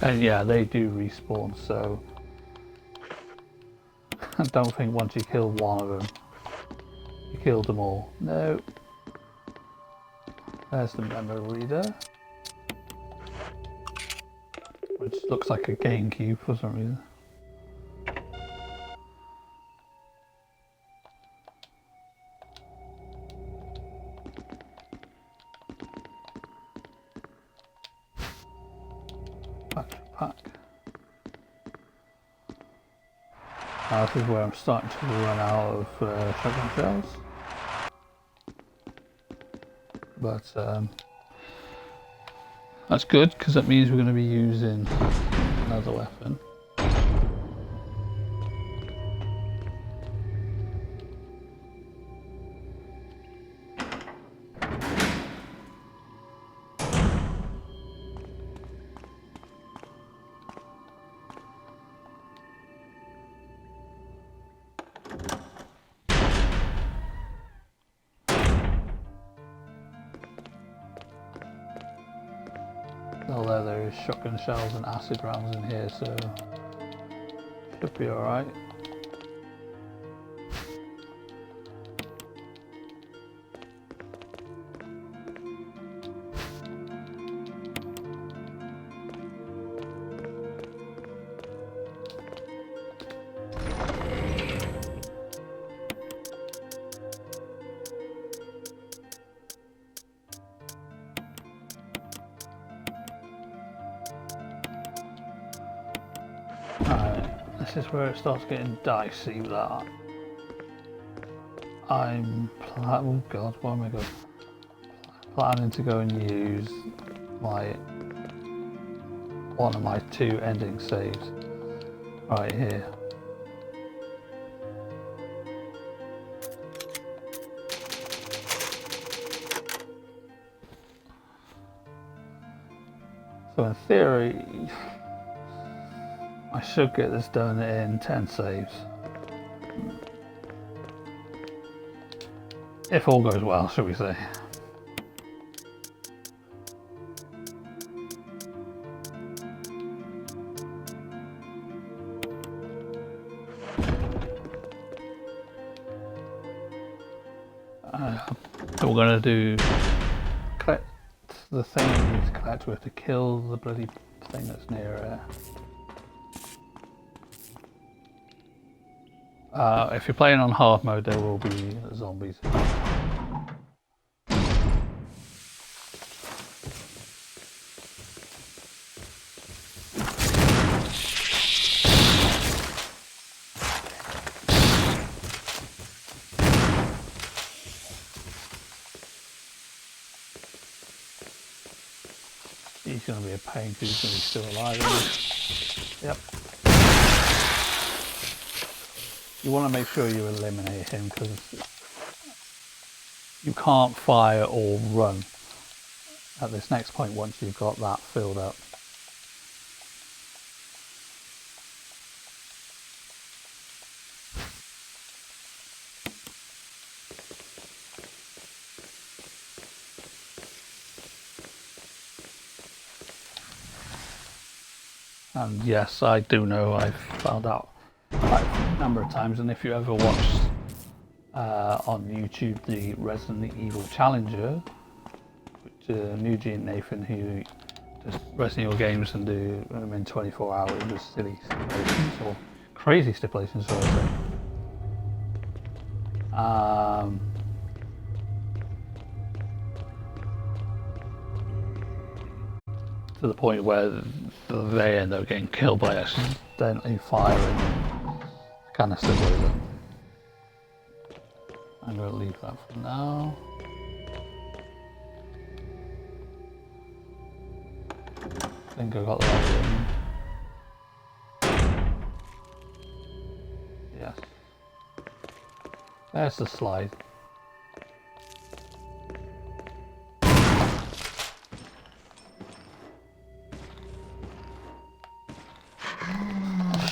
And yeah, they do respawn, so I don't think once you kill one of them, you killed them all. No. There's the memo reader, which looks like a GameCube for some reason. Battery pack. Now this is where I'm starting to run out of shotgun shells. But that's good, because that means we're going to be using another weapon. Although there is shotgun shells and acid rounds in here, so should be alright. Alright, this is where it starts getting dicey with that. Oh god, what am I going? Planning to go and use one of my 2 ending saves right here. So in theory, I should get this done in 10 saves. If all goes well, shall we say. So we're going to do collect the thing we need to collect. We have to kill the bloody thing that's near it. If you're playing on hard mode, there will be zombies. He's going to be a pain because he's going to be still alive. Yep. You want to make sure you eliminate him because you can't fire or run at this next point once you've got that filled up. And yes, I do know I've found out a number of times, and if you ever watched on YouTube the Resident Evil Challenger, which Nuji and Nathan, who does Resident Evil games and do them in 24 hours with silly stipulations, or crazy stipulations, so I say. To the point where they end up getting killed by accidentally firing canister poison. I'm going to leave that for now. think I got the right one. Yes. There's the slide.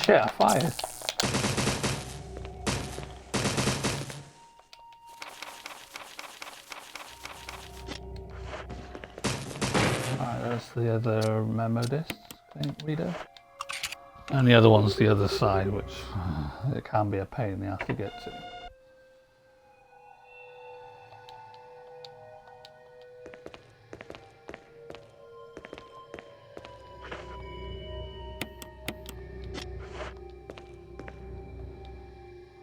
Shit, I fired. Alright, there's the other memo disc reader. And the other one's the other side, which it can be a pain in the ass to get to.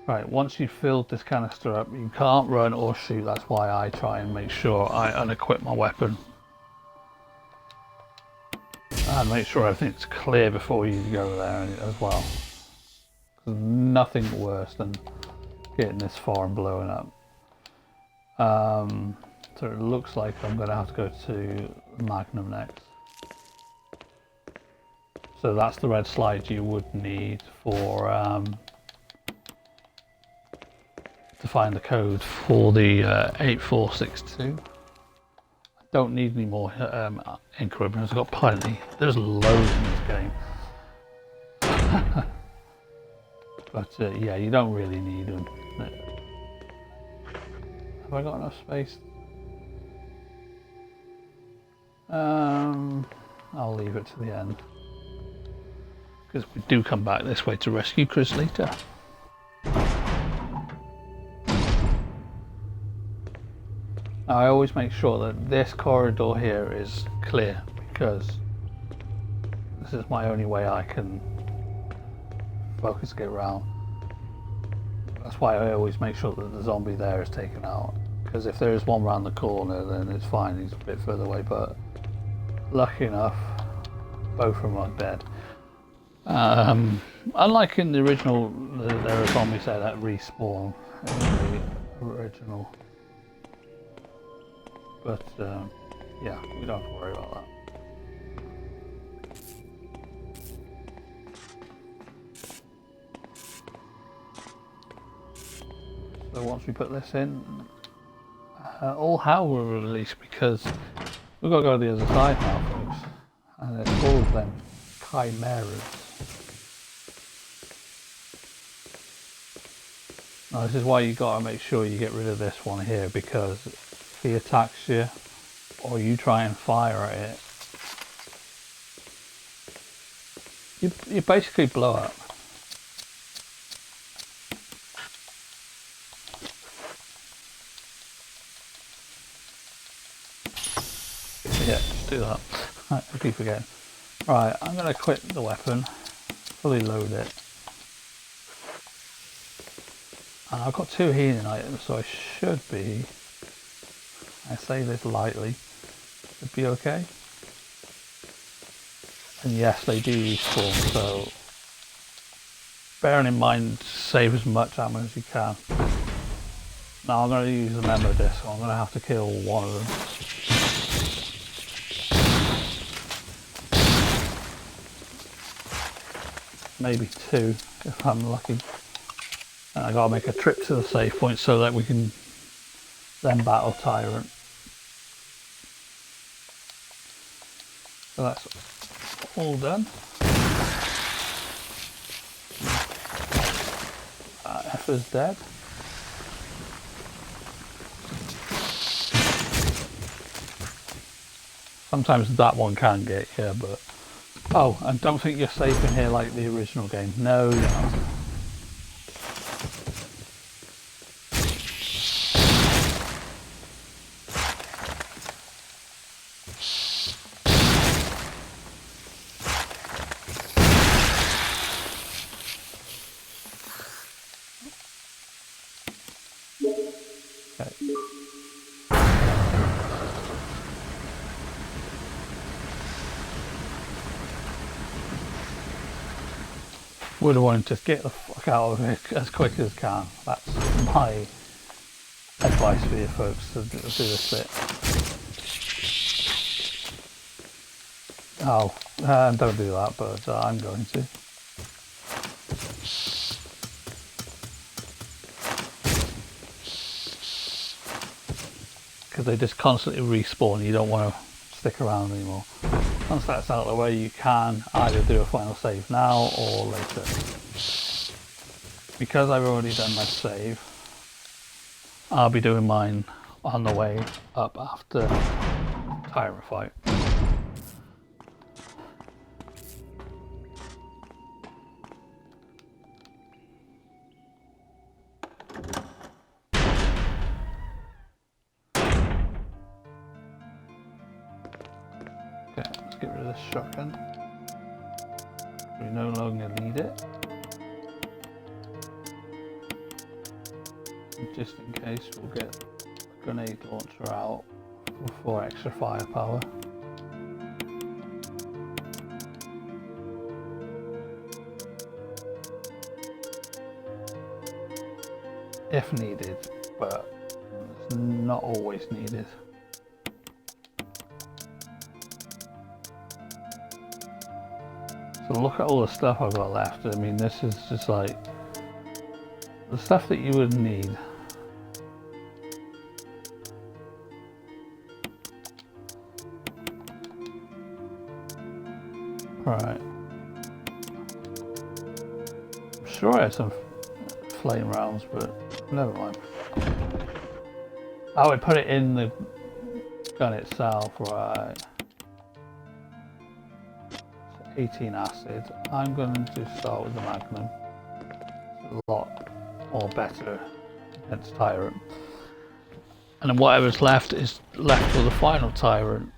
Right, once you've filled this canister up, you can't run or shoot. That's why I try and make sure I unequip my weapon. And make sure everything's clear before you go there as well. There's nothing worse than getting this far and blowing up. So it looks like I'm going to have to go to Magnum next. So that's the red slide you would need for to find the code for the 8462. I don't need any more ink ribbons, I've got plenty. There's loads in this game. But yeah, you don't really need them. Have I got enough space? I'll leave it to the end. Because we do come back this way to rescue Chris later. Now, I always make sure that this corridor here is clear, because this is my only way I can focus to get around. That's why I always make sure that the zombie there is taken out, because if there is one round the corner then it's fine, he's a bit further away, but lucky enough both of them are dead. Unlike in the original, there are zombies there that respawn in the original. But yeah, we don't have to worry about that. So once we put this in, all hell will release, because we've got to go to the other side now, folks. And it's all of them chimeras. Now this is why you got to make sure you get rid of this one here, because if he attacks you or you try and fire at it, you basically blow up. Yeah, just do that. I keep forgetting. Right, I'm going to equip the weapon, fully load it. And I've got 2 healing items, so I should be, I say this lightly, should be okay. And yes, they do respawn, so bearing in mind, save as much ammo as you can. Now I'm going to use the memo disc, so I'm going to have to kill one of them. Maybe 2 if I'm lucky. And I gotta make a trip to the save point so that we can then battle Tyrant. So that's all done. Effa's dead. Sometimes that one can get here, but oh, and don't think you're safe in here like the original game. No, you're not. Would have wanted to get the fuck out of it as quick as can. That's my advice for you folks, to do this bit. Oh, don't do that, but I'm going to. Because they just constantly respawn, you don't want to stick around anymore. Once that's out of the way, you can either do a final save now or later. Because I've already done my save, I'll be doing mine on the way up after Tyrant fight. Okay, let's get rid of this shotgun. We no longer need it. Just in case, we'll get the grenade launcher out for extra firepower. If needed, but it's not always needed. So look at all the stuff I've got left. I mean, this is just like the stuff that you would need. Right. I'm sure I had some flame rounds, but never mind. I would put it in the gun itself, right. 18 acid. I'm going to start with the Magnum. It's a lot more better against Tyrant. And then whatever's left is left for the final Tyrant,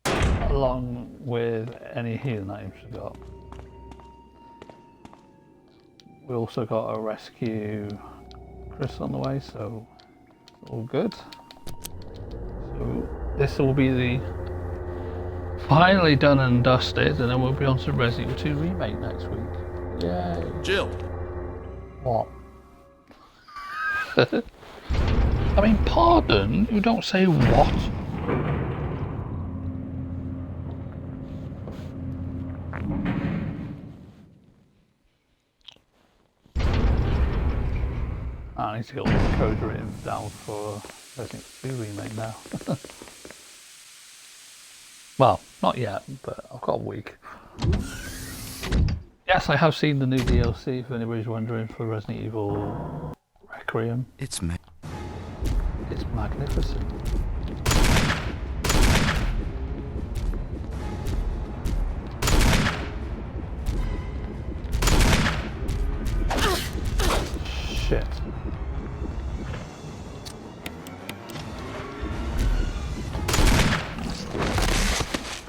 along with any healing items we got. We also got a rescue Chris on the way, so it's all good. So this will be the finally done and dusted, and then we'll be on to Resident Evil 2 Remake next week. Yay! Jill! What? I mean, pardon? You don't say what? I need to get all the codes written down for Resident Evil 2 Remake now. Well, not yet, but I've got a week. Yes, I have seen the new DLC, if anybody's wondering, for Resident Evil Requiem. It's magnificent. Shit.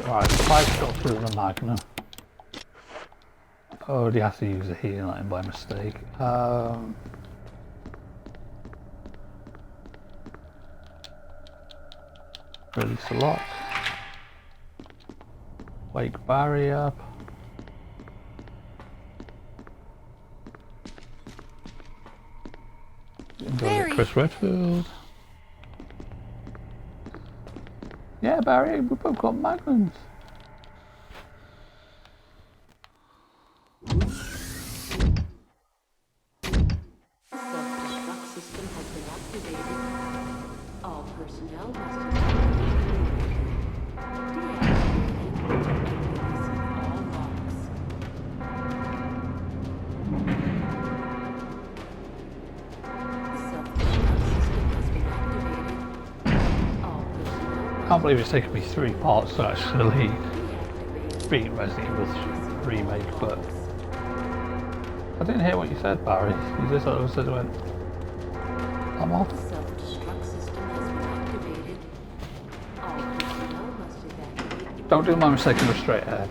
Right, 5 shots through the Magnum. I already have to use a healing item by mistake. Release the lock. Wake Barry up. Go get Chris Redfield. Yeah, Barry, we've both got Magnums. Self-destruct system has been activated. All personnel must I can't believe it's taken me 3 parts to actually beat Resident Evil Remake, but I didn't hear what you said, Barry. You just all of a sudden went, I'm off. Don't do my mistake and go straight ahead,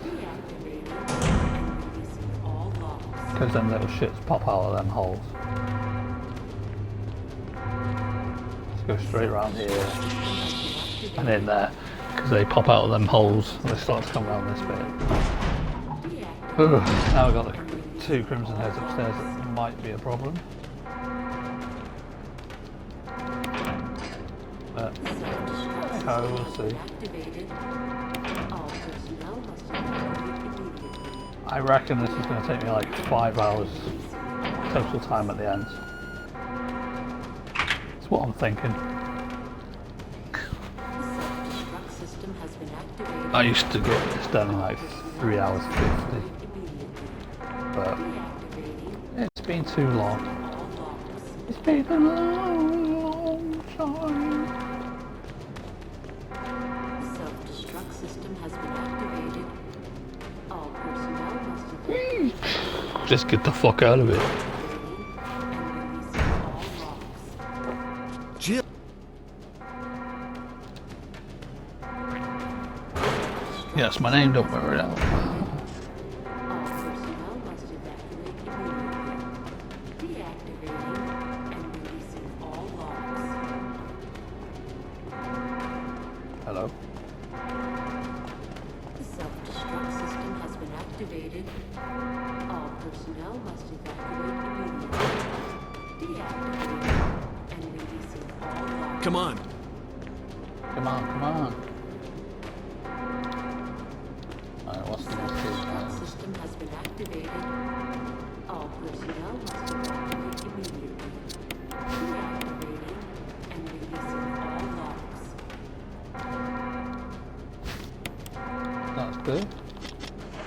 because them little shits pop out of them holes. Let's go straight around here and in there, because they pop out of them holes and they start to come around this bit. Now we've got the 2 Crimson Heads upstairs, that might be a problem. But hey ho, we'll see. personnel must evacuate immediately. I reckon this is going to take me like 5 hours total time at the end. That's what I'm thinking. The self-destruct system has been activated. I used to get this done in like 3 hours 50, Immediately. but Deactivating it's been too long. all locks. It's been a long time. The self-destruct system has been activated. All personnel must evacuate Just get the fuck out of it. and releasing all locks. Jill. Yes, my name, don't wear it out. All personnel must evacuate immediately. Deactivating and releasing all locks. Hello? The self-destruct system has been activated. All personnel must evacuate immediately. Deactivating and releasing all locks. Come on. Come on, come on. Alright, what's the next Self-destruct thing? system has been activated. All personnel must evacuate immediately. Deactivating and releasing all locks. That's good.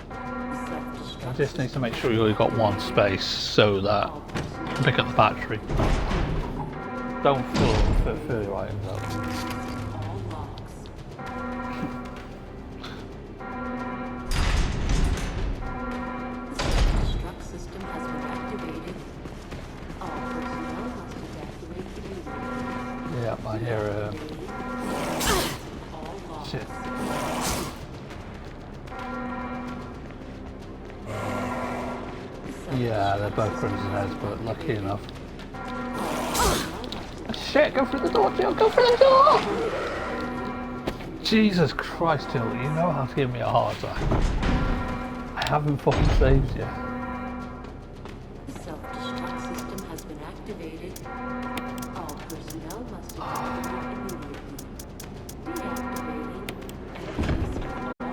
The self-destruct I just need to make sure you only got one space so that all you personnel can pick up the battery. Don't fill your items up. all locks. The self-destruct system has been activated. All personnel must evacuate immediately. Yeah, I hear All locks. shit. Yeah, they're both crimson heads, but lucky enough. Shit, go through the door, Jill, go through the door! Jesus Christ, Jill, you know how to give me a heart attack. I haven't fucking saved you. The self-destruct system has been activated. All personnel must evacuate immediately. Deactivating and releasing all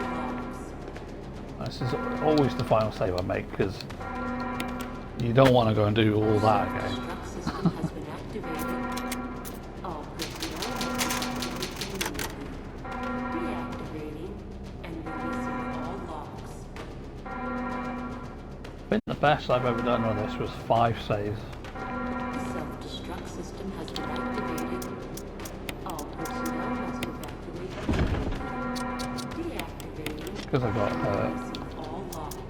locks. This is always the final save I make, because you don't want to go and do all that again. Self-destruct system has been activated. All personnel must evacuate immediately. Deactivating and releasing all locks. I think the best I've ever done on this was 5 saves. The self-destruct system has been activated. All personnel must evacuate immediately. Deactivating Because I got hurt. releasing all locks.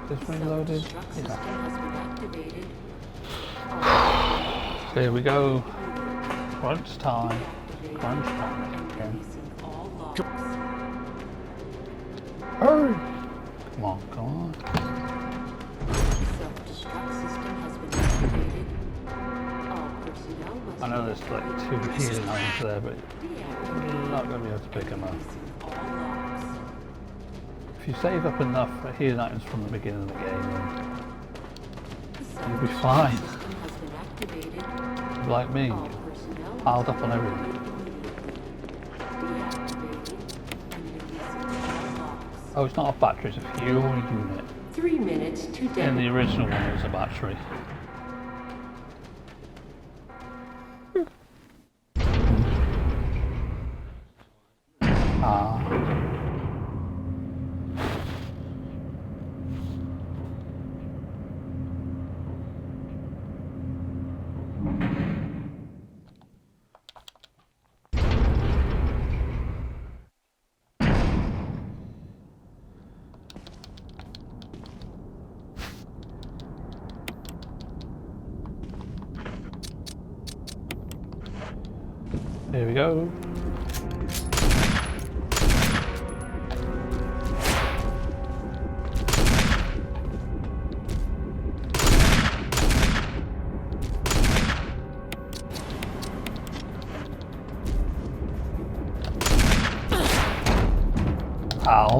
Just reloaded. Self-destruct system Yeah. has been activated. All personnel Here we go. must Crunch time. deactivate Crunch time. and Okay. releasing all locks. Hurry! Come on, come on. Self-destruct system has been activated. All personnel must I know there's like 2 healing items there, but deactivate you're not going to be able to pick them up. releasing all locks. If you save up enough healing items from the beginning of the game, The you'll be fine. system has been activated. Then, like me, All personnel piled must up on everything. deactivating and releasing all locks. Oh, it's not a battery, it's a fuel unit. 3 minutes to In death. the original one, it was a battery. Ah. Here we go. Ow.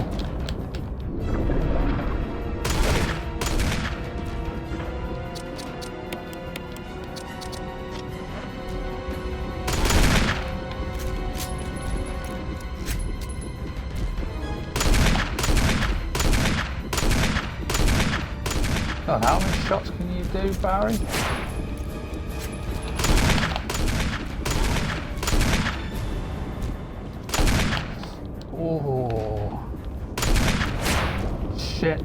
God, how many shots can you do, Barry? Oh, shit.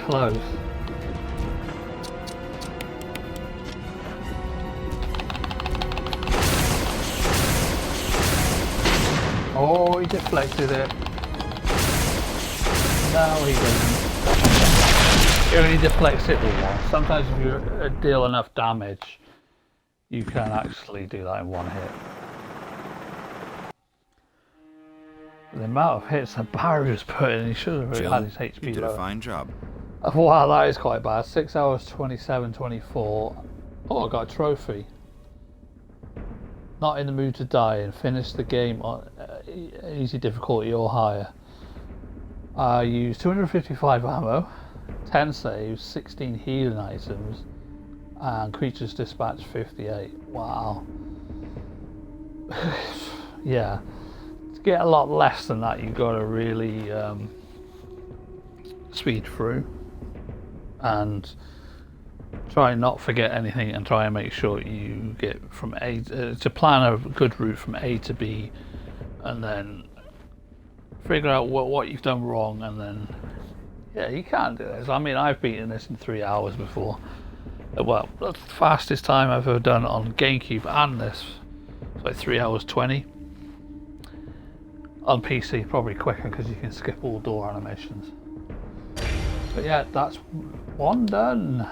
Close. Oh, he deflected it. No, he doesn't. He only deflects it with one. Sometimes if you deal enough damage, you can actually do that in one hit. The amount of hits that Barry was putting, he should have really had his HP you did low. a fine job. Wow, that is quite bad. 6 hours 27, 24. Oh, I got a trophy. Not in the mood to die and finish the game on easy difficulty or higher. I used 255 ammo, 10 saves, 16 healing items, and creatures dispatched 58. Wow. Yeah. To get a lot less than that, you've got to really speed through and try and not forget anything, and try and make sure you get from A to plan a good route from A to B, and then figure out what you've done wrong, and then yeah, you can do this. I mean, I've beaten this in 3 hours before. Well, the fastest time I've ever done on GameCube and this, it's like 3 hours 20. On PC, probably quicker because you can skip all door animations. But yeah, that's one done.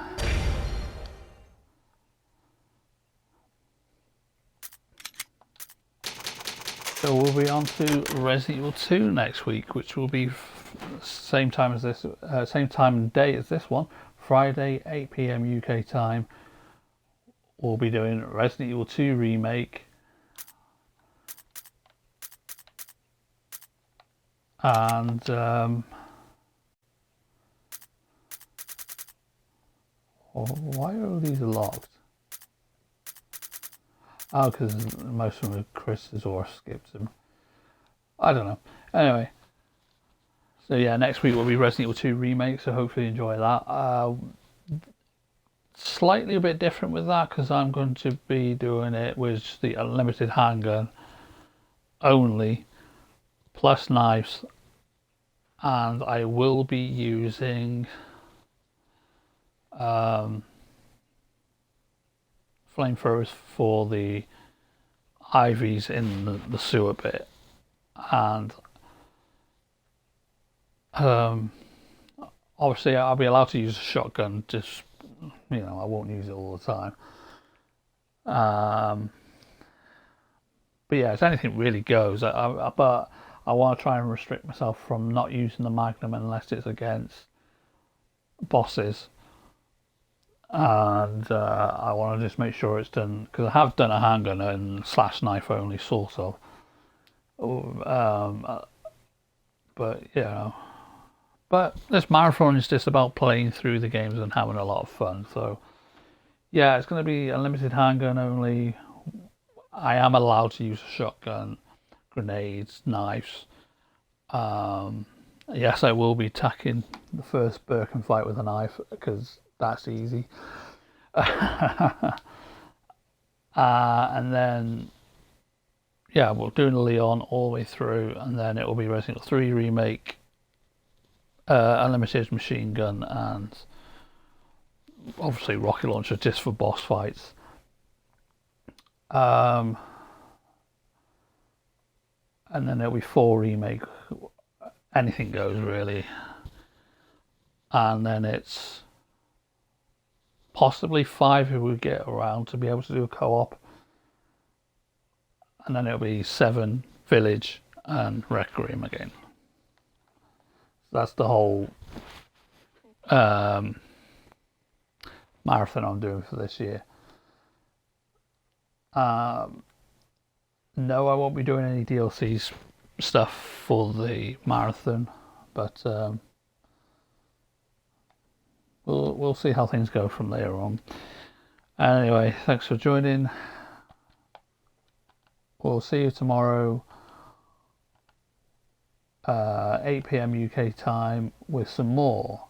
So we'll be on to Resident Evil 2 next week, which will be same time as this, same time and day as this one, Friday 8 PM UK time. We'll be doing Resident Evil 2 Remake, and why are all these locked? Oh, because most of them are Chris's or skipped them. I don't know. Anyway, so yeah, next week will be Resident Evil 2 Remake, so hopefully you enjoy that. Slightly a bit different with that, because I'm going to be doing it with the unlimited handgun only, plus knives, and I will be using flamethrowers for the IVs in the sewer bit, and obviously I'll be allowed to use a shotgun, just, you know, I won't use it all the time. But yeah, if anything really goes, but I want to try and restrict myself from not using the Magnum unless it's against bosses. And I want to just make sure it's done, because I have done a handgun and slash knife only, sort of. But you know, but this marathon is just about playing through the games and having a lot of fun. So yeah, it's going to be unlimited handgun only. I am allowed to use a shotgun, grenades, knives. Yes, I will be attacking the first Birkin fight with a knife, because that's easy. And then yeah, we're doing Leon all the way through, and then it will be Resident Evil 3 Remake, unlimited machine gun, and obviously rocket launcher just for boss fights. And then there'll be 4 Remake, anything goes really, and then it's possibly 5 if we get around to be able to do a co-op, and then it'll be 7 Village and Requiem again. So that's the whole marathon I'm doing for this year. No, I won't be doing any DLC stuff for the marathon, but we'll see how things go from there on. Anyway, thanks for joining. We'll see you tomorrow 8 p.m. UK time with some more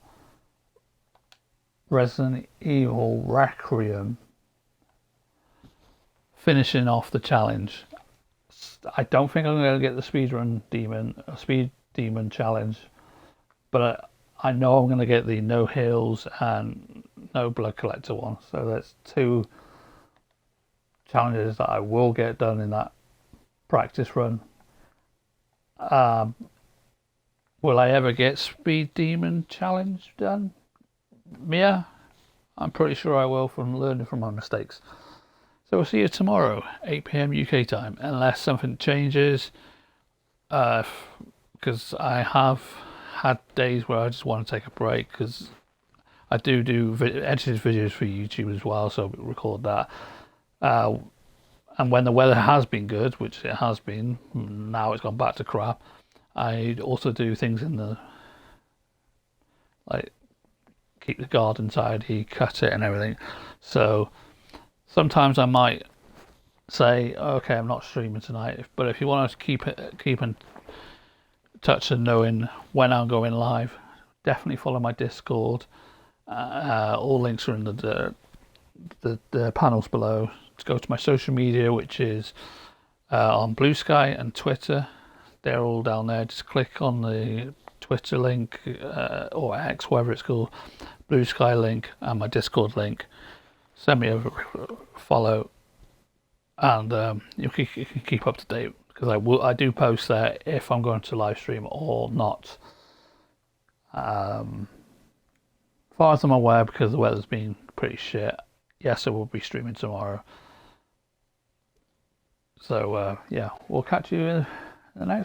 Resident Evil Requiem, finishing off the challenge. I don't think I'm going to get the speed demon challenge, but I know I'm going to get the no heals and no blood collector one. So that's two challenges that I will get done in that practice run. Will I ever get speed demon challenge done? Yeah, I'm pretty sure I will, from learning from my mistakes. So we'll see you tomorrow, 8 p.m. UK time, unless something changes. Because I have had days where I just want to take a break, because I do edited videos for YouTube as well, so we record that. And when the weather has been good, which it has been, now it's gone back to crap, I also do things in the, like, keep the garden tidy, cut it and everything. So sometimes I might say, okay, I'm not streaming tonight, but if you want to keep in touch and knowing when I'm going live, definitely follow my Discord. All links are in the panels below. To go to my social media, which is on Blue Sky and Twitter. They're all down there. Just click on the Twitter link, or X, whatever it's called, Blue Sky link, and my Discord link. Send me a follow, and you can keep up to date, because I do post there if I'm going to live stream or not. As far as I'm aware, because the weather's been pretty shit, yes, I will be streaming tomorrow. So yeah, we'll catch you in the next one.